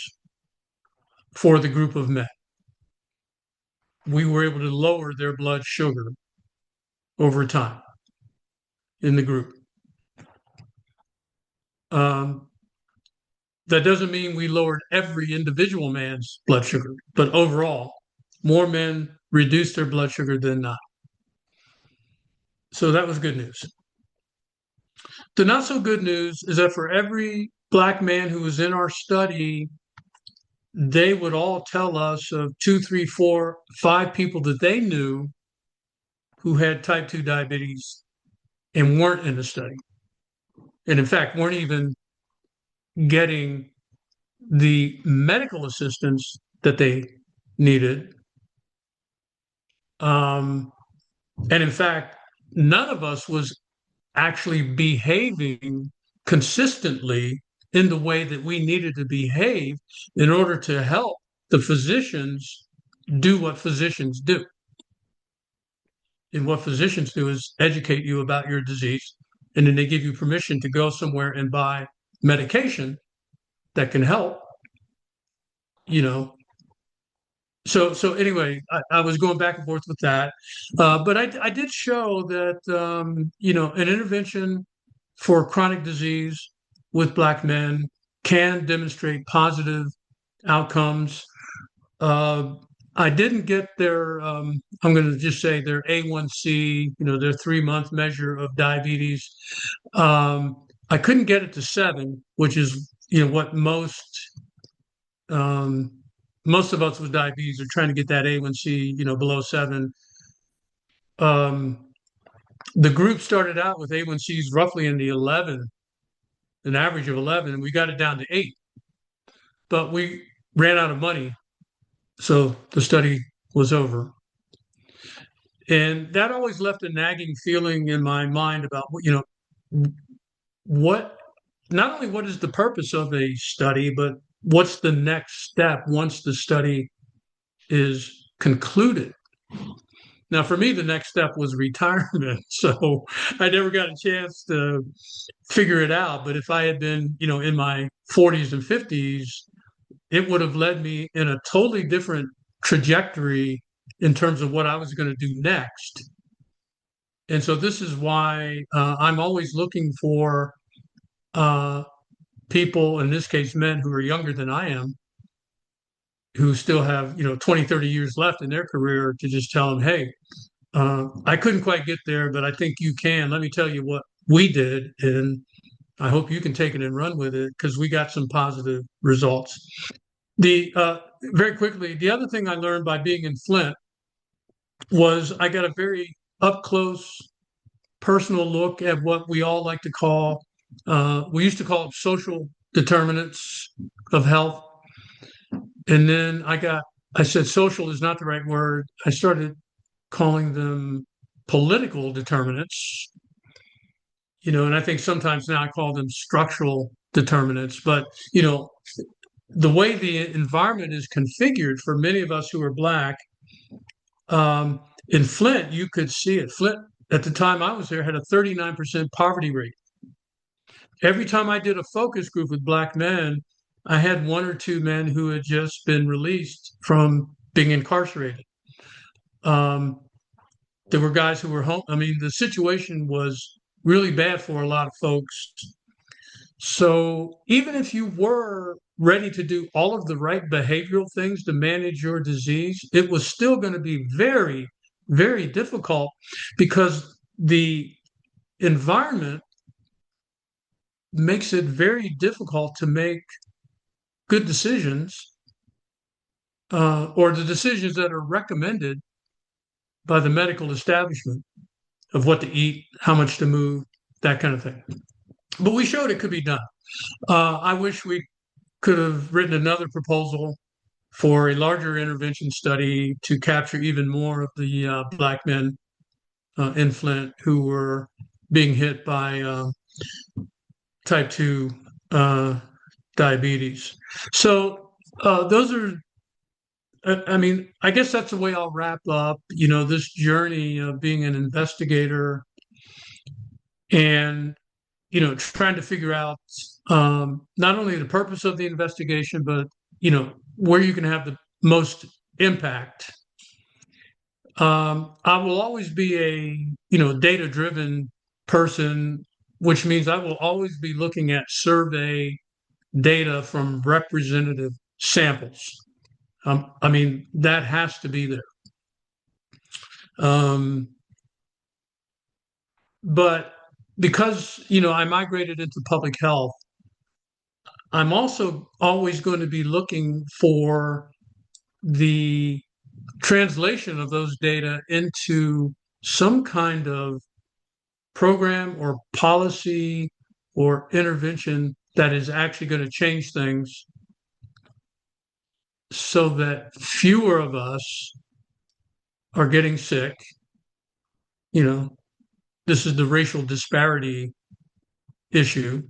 for the group of men. We were able to lower their blood sugar over time in the group. That doesn't mean we lowered every individual man's blood sugar, but overall, more men reduced their blood sugar than not. So that was good news. The not so good news is that for every Black man who was in our study, they would all tell us of 2, 3, 4, 5 people that they knew who had type 2 diabetes and weren't in the study. And in fact, weren't even getting the medical assistance that they needed. And in fact, none of us was actually behaving consistently in the way that we needed to behave in order to help the physicians do what physicians do. and what physicians do is educate you about your disease, and then they give you permission to go somewhere and buy medication that can help, you know. So anyway, I was going back and forth with that, but I did show that an intervention for chronic disease with Black men can demonstrate positive outcomes. Uh, I didn't get their, I'm going to just say their A1C, their 3 month measure of diabetes. I couldn't get it to 7, which is, what um, most of us with diabetes are trying to get that A1C, below 7. Um, the group started out with A1Cs roughly in the 11, an average of 11, and we got it down to 8. But we ran out of money, so the study was over. And that always left a nagging feeling in my mind about, what, not only what is the purpose of a study, but what's the next step once the study is concluded. Now, for me, the next step was retirement. So I never got a chance to figure it out. But if I had been, in my 40s and 50s, it would have led me in a totally different trajectory in terms of what I was going to do next. And so this is why I'm always looking for uh, people, in this case, men who are younger than I am, who still have, 20, 30 years left in their career, to just tell them, hey, I couldn't quite get there, but I think you can. Let me tell you what we did. And I hope you can take it and run with it, because we got some positive results. The Very quickly, the other thing I learned by being in Flint was I got a very up close, personal look at what we all like to call, we used to call it social determinants of health. And then I said social is not the right word. I started calling them political determinants, and I think sometimes now I call them structural determinants. But, the way the environment is configured for many of us who are Black, in Flint, you could see it. Flint, at the time I was there, had a 39% poverty rate. Every time I did a focus group with Black men, I had 1 or 2 men who had just been released from being incarcerated. Um, there were guys who were home. I mean, the situation was really bad for a lot of folks. So even if you were ready to do all of the right behavioral things to manage your disease, it was still going to be very, very difficult, because the environment makes it very difficult to make good decisions, or the decisions that are recommended by the medical establishment of what to eat, how much to move, that kind of thing. But we showed it could be done. I wish we could have written another proposal for a larger intervention study to capture even more of the Black men in Flint who were being hit by type 2 diabetes. So those are, I mean, I guess that's the way I'll wrap up, this journey of being an investigator and, trying to figure out not only the purpose of the investigation, but, where you can have the most impact. I will always be a, data-driven person, which means I will always be looking at survey data from representative samples. I mean, that has to be there. But because, I migrated into public health, I'm also always going to be looking for the translation of those data into some kind of program or policy or intervention that is actually going to change things, so that fewer of us are getting sick. This is the racial disparity issue.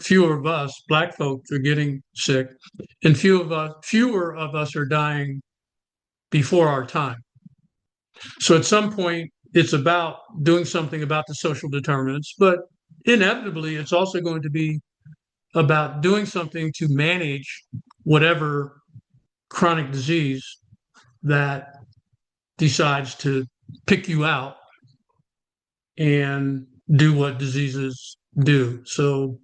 Fewer of us, Black folks, are getting sick, and fewer of us are dying before our time. So at some point, it's about doing something about the social determinants, but inevitably, it's also going to be about doing something to manage whatever chronic disease that decides to pick you out and do what diseases do. So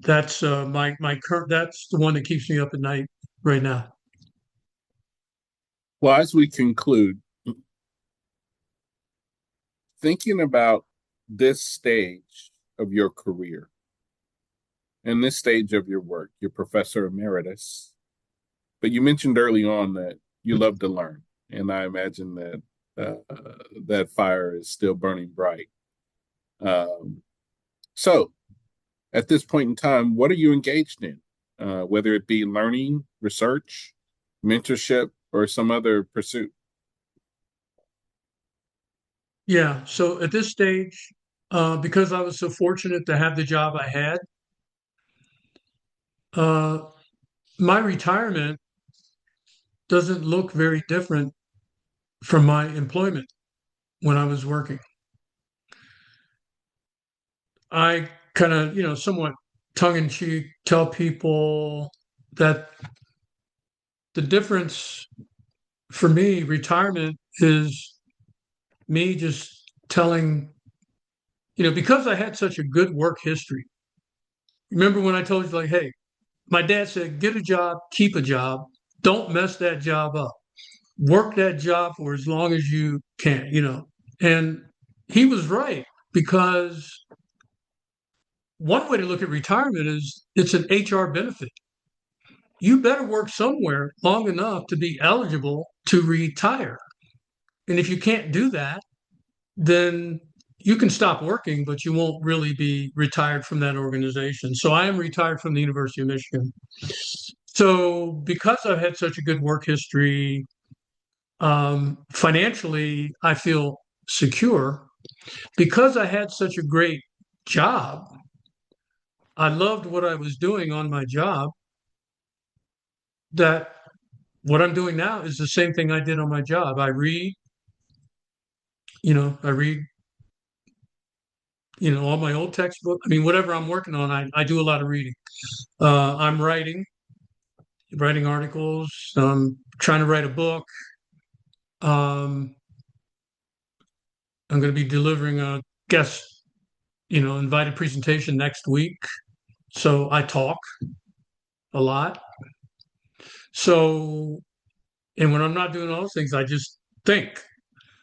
that's my current. That's the one that keeps me up at night right now. Well, as we conclude, thinking about this stage of your career and this stage of your work, you're professor emeritus, but you mentioned early on that you love to learn, and I imagine that that fire is still burning bright. Um, so, at this point in time, what are you engaged in? Whether it be learning, research, mentorship, or some other pursuit? Yeah. So at this stage, because I was so fortunate to have the job I had, uh, my retirement doesn't look very different from my employment when I was working. I kind of, somewhat tongue in cheek tell people that the difference for me, retirement is me just telling, because I had such a good work history. Remember when I told you, like, hey, my dad said, get a job, keep a job, don't mess that job up, work that job for as long as you can. And he was right because one way to look at retirement is it's an HR benefit. You better work somewhere long enough to be eligible to retire. And if you can't do that, then you can stop working, but you won't really be retired from that organization. So I am retired from the University of Michigan. So because I've had such a good work history, financially, I feel secure. Because I had such a great job, I loved what I was doing on my job, that what I'm doing now is the same thing I did on my job. I read, all my old textbook. I mean, whatever I'm working on, I do a lot of reading. I'm writing articles, trying to write a book. Um, I'm going to be delivering a guest, invited presentation next week. So I talk a lot. So, and when I'm not doing all those things, I just think.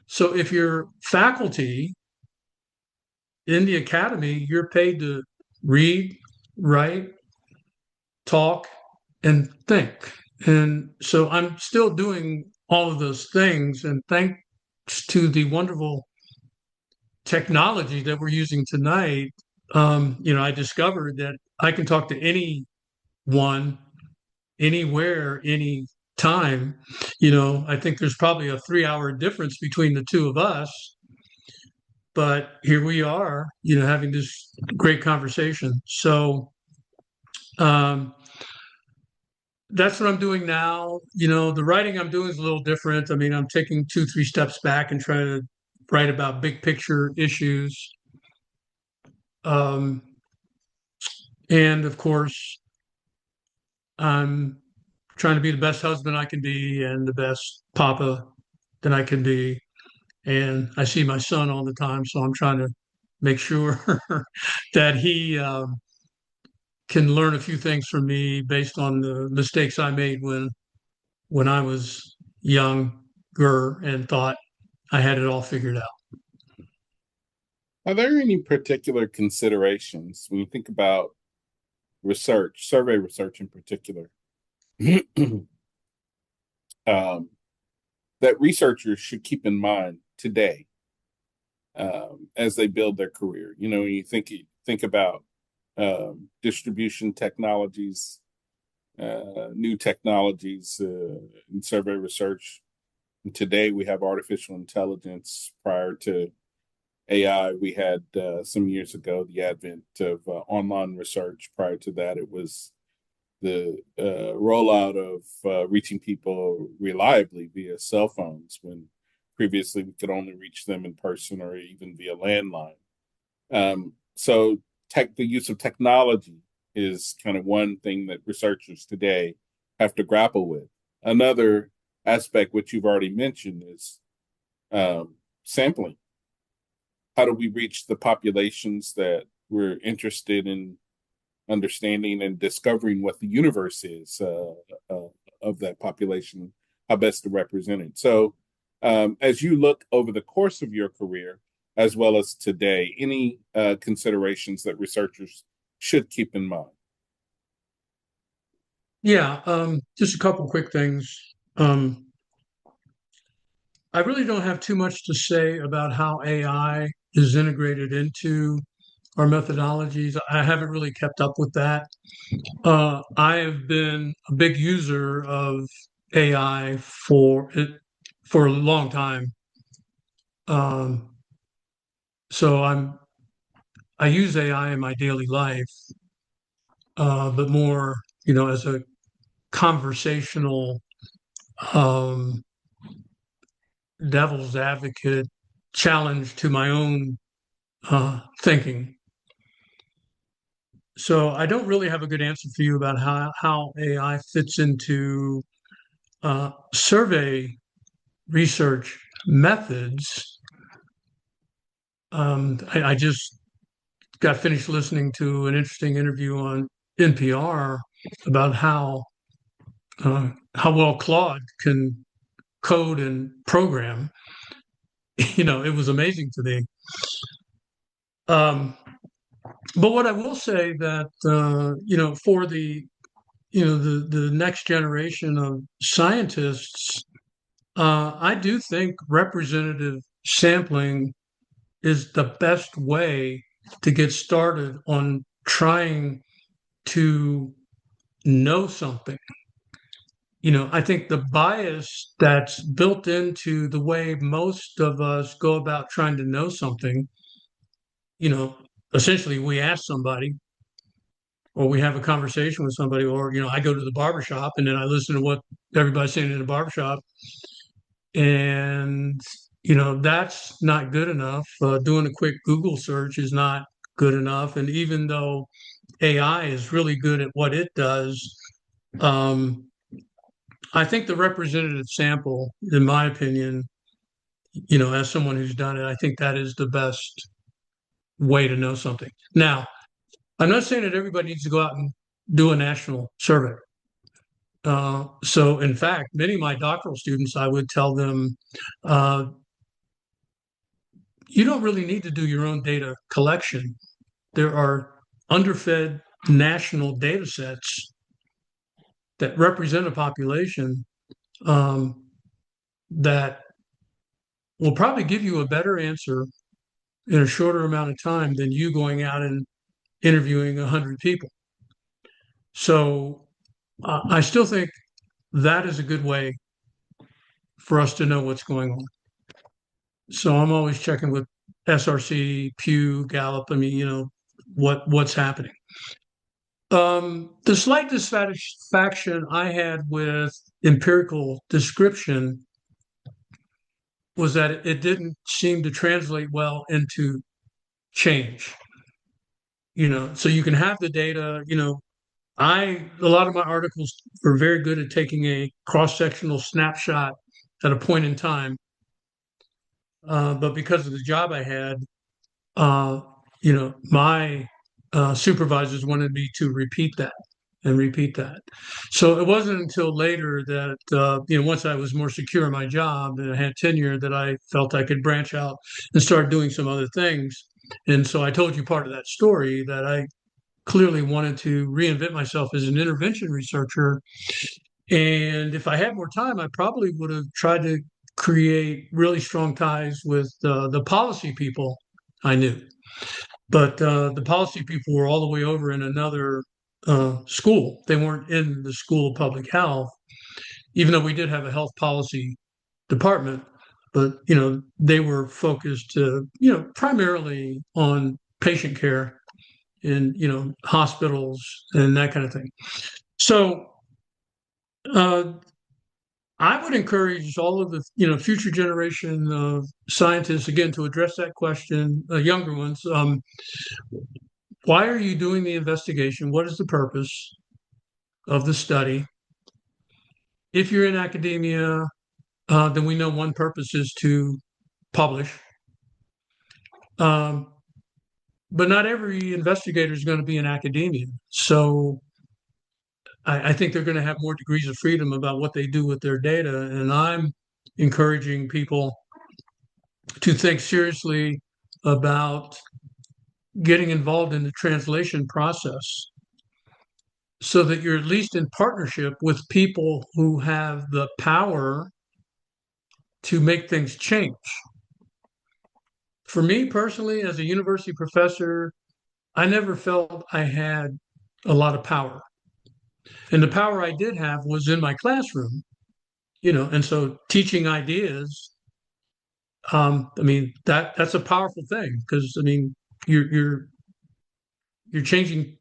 So if you're faculty in the academy, you're paid to read, write, talk, and think. And so I'm still doing all of those things. And thanks to the wonderful technology that we're using tonight, I discovered that I can talk to anyone, anywhere, any time. I think there's probably a 3 hour difference between the two of us, but here we are, having this great conversation. So um, that's what I'm doing now. The writing I'm doing is a little different. I mean, I'm taking 2, 3 steps back and trying to write about big picture issues. Um, and of course, I'm trying to be the best husband I can be and the best papa that I can be. And I see my son all the time, so I'm trying to make sure that he can learn a few things from me based on the mistakes I made when I was younger and thought I had it all figured out. Are there any particular considerations when you think about research, survey research in particular, um, that researchers should keep in mind today as they build their career? When you think about distribution technologies, new technologies in survey research. And today we have artificial intelligence. Prior to AI, we had some years ago the advent of online research. Prior to that, it was the rollout of reaching people reliably via cell phones when Previously, we could only reach them in person or even via landline. So the use of technology is kind of one thing that researchers today have to grapple with. Another aspect, which you've already mentioned, is sampling. How do we reach the populations that we're interested in understanding and discovering what the universe is of that population, how best to represent it? So, as you look over the course of your career, as well as today, any considerations that researchers should keep in mind? Yeah, just a couple quick things. Um, I really don't have too much to say about how AI is integrated into our methodologies. I haven't really kept up with that. I have been a big user of AI for a long time. Um, so I use AI in my daily life, but more, as a conversational um, devil's advocate challenge to my own thinking. So I don't really have a good answer for you about how AI fits into survey research methods. I just got finished listening to an interesting interview on NPR about how well Claude can code and program. It was amazing to me. Um, but what I will say that for the next generation of scientists, I do think representative sampling is the best way to get started on trying to know something. I think the bias that's built into the way most of us go about trying to know something, you know, essentially we ask somebody or we have a conversation with somebody, or, I go to the barbershop and then I listen to what everybody's saying in the barbershop. And, that's not good enough. Doing a quick Google search is not good enough. And even though AI is really good at what it does, um, I think the representative sample, in my opinion, as someone who's done it, I think that is the best way to know something. Now, I'm not saying that everybody needs to go out and do a national survey. So, in fact, many of my doctoral students, I would tell them, uh, you don't really need to do your own data collection. There are underfed national data sets that represent a population um, that will probably give you a better answer in a shorter amount of time than you going out and interviewing 100 people. So I still think that is a good way for us to know what's going on. So I'm always checking with SRC, Pew, Gallup. I mean, what's happening. The slight dissatisfaction I had with empirical description was that it didn't seem to translate well into change. So you can have the data. A lot of my articles were very good at taking a cross-sectional snapshot at a point in time. But because of the job I had, uh, my supervisors wanted me to repeat that and repeat that. So it wasn't until later that, once I was more secure in my job and I had tenure, that I felt I could branch out and start doing some other things. And so I told you part of that story, that I clearly wanted to reinvent myself as an intervention researcher. And if I had more time, I probably would have tried to create really strong ties with the policy people I knew. But the policy people were all the way over in another school. They weren't in the School of Public Health, even though we did have a health policy department. But they were focused, primarily on patient care in hospitals and that kind of thing. So uh, I would encourage all of the, future generation of scientists, again, to address that question, younger ones. Why are you doing the investigation? What is the purpose of the study? If you're in academia, then we know one purpose is to publish. Um, but not every investigator is going to be in academia. So I think they're going to have more degrees of freedom about what they do with their data. And I'm encouraging people to think seriously about getting involved in the translation process so that you're at least in partnership with people who have the power to make things change. For me personally, as a university professor, I never felt I had a lot of power. And the power I did have was in my classroom, and so teaching ideas, I mean, that's a powerful thing because I mean, you're changing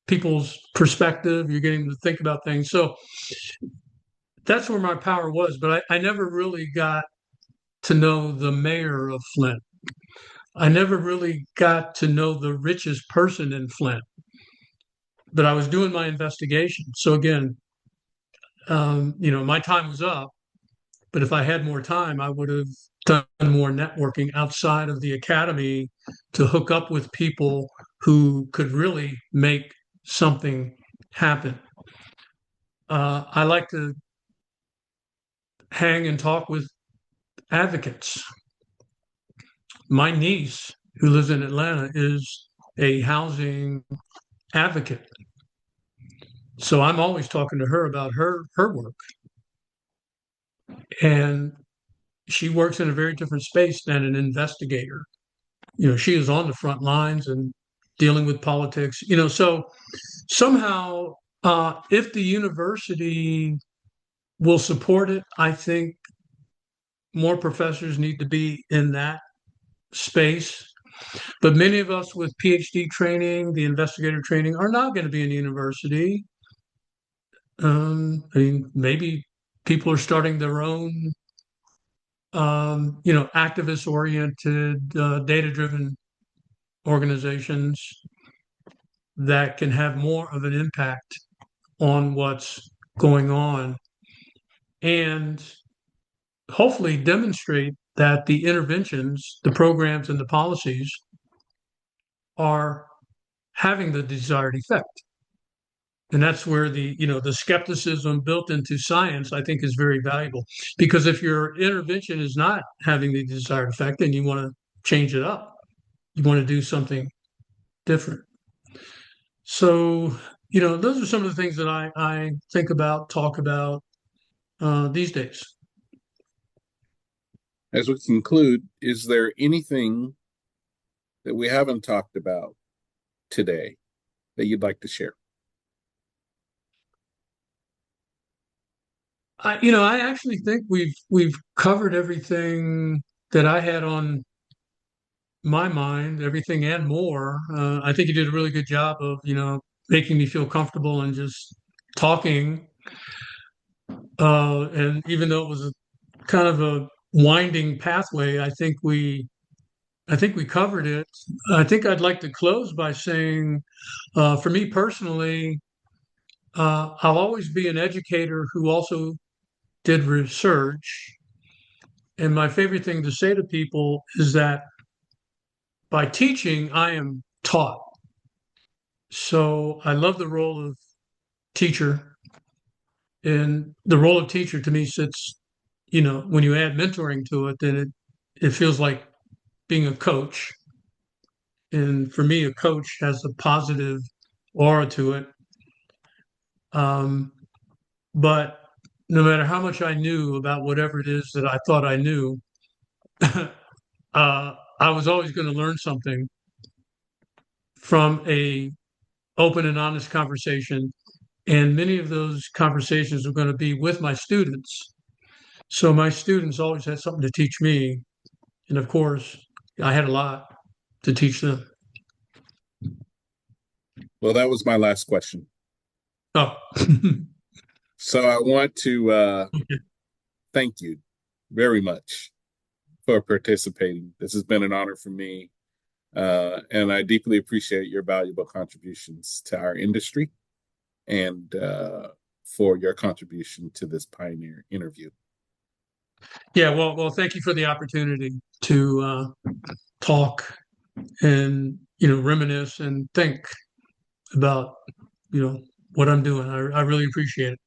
people's perspective, you're getting them to think about things. So that's where my power was, but I never really got to know the mayor of Flint. I never really got to know the richest person in Flint, but I was doing my investigation. So again, my time was up, but if I had more time, I would have done more networking outside of the academy to hook up with people who could really make something happen. I like to hang and talk with advocates. My niece, who lives in Atlanta, is a housing advocate. So I'm always talking to her about her work. And she works in a very different space than an investigator. She is on the front lines and dealing with politics. So somehow, if the university will support it, I think more professors need to be in that space. But many of us with PhD training, the investigator training, are not going to be in university. I mean, maybe people are starting their own, activist-oriented, data-driven organizations that can have more of an impact on what's going on and hopefully demonstrate that the interventions, the programs, and the policies are having the desired effect. And that's where the skepticism built into science, I think, is very valuable. Because if your intervention is not having the desired effect, then you want to change it up. You want to do something different. So, those are some of the things that I think about, talk about these days. As we conclude, is there anything that we haven't talked about today that you'd like to share? I actually think we've covered everything that I had on my mind, everything and more. I think you did a really good job of, making me feel comfortable and just talking. And even though it was kind of a winding pathway, I think we covered it. I think I'd like to close by saying, for me personally, I'll always be an educator who also did research. And my favorite thing to say to people is that by teaching, I am taught. So I love the role of teacher. And the role of teacher to me sits, when you add mentoring to it, then it feels like being a coach. And for me, a coach has a positive aura to it. But no matter how much I knew about whatever it is that I thought I knew, I was always going to learn something from a open and honest conversation. And many of those conversations are going to be with my students. So my students always had something to teach me. And of course, I had a lot to teach them. Well, that was my last question. Oh, So I want to okay. thank you very much for participating. This has been an honor for me, and I deeply appreciate your valuable contributions to our industry and for your contribution to this pioneer interview. Yeah, well, thank you for the opportunity to talk and reminisce and think about what I'm doing. I really appreciate it.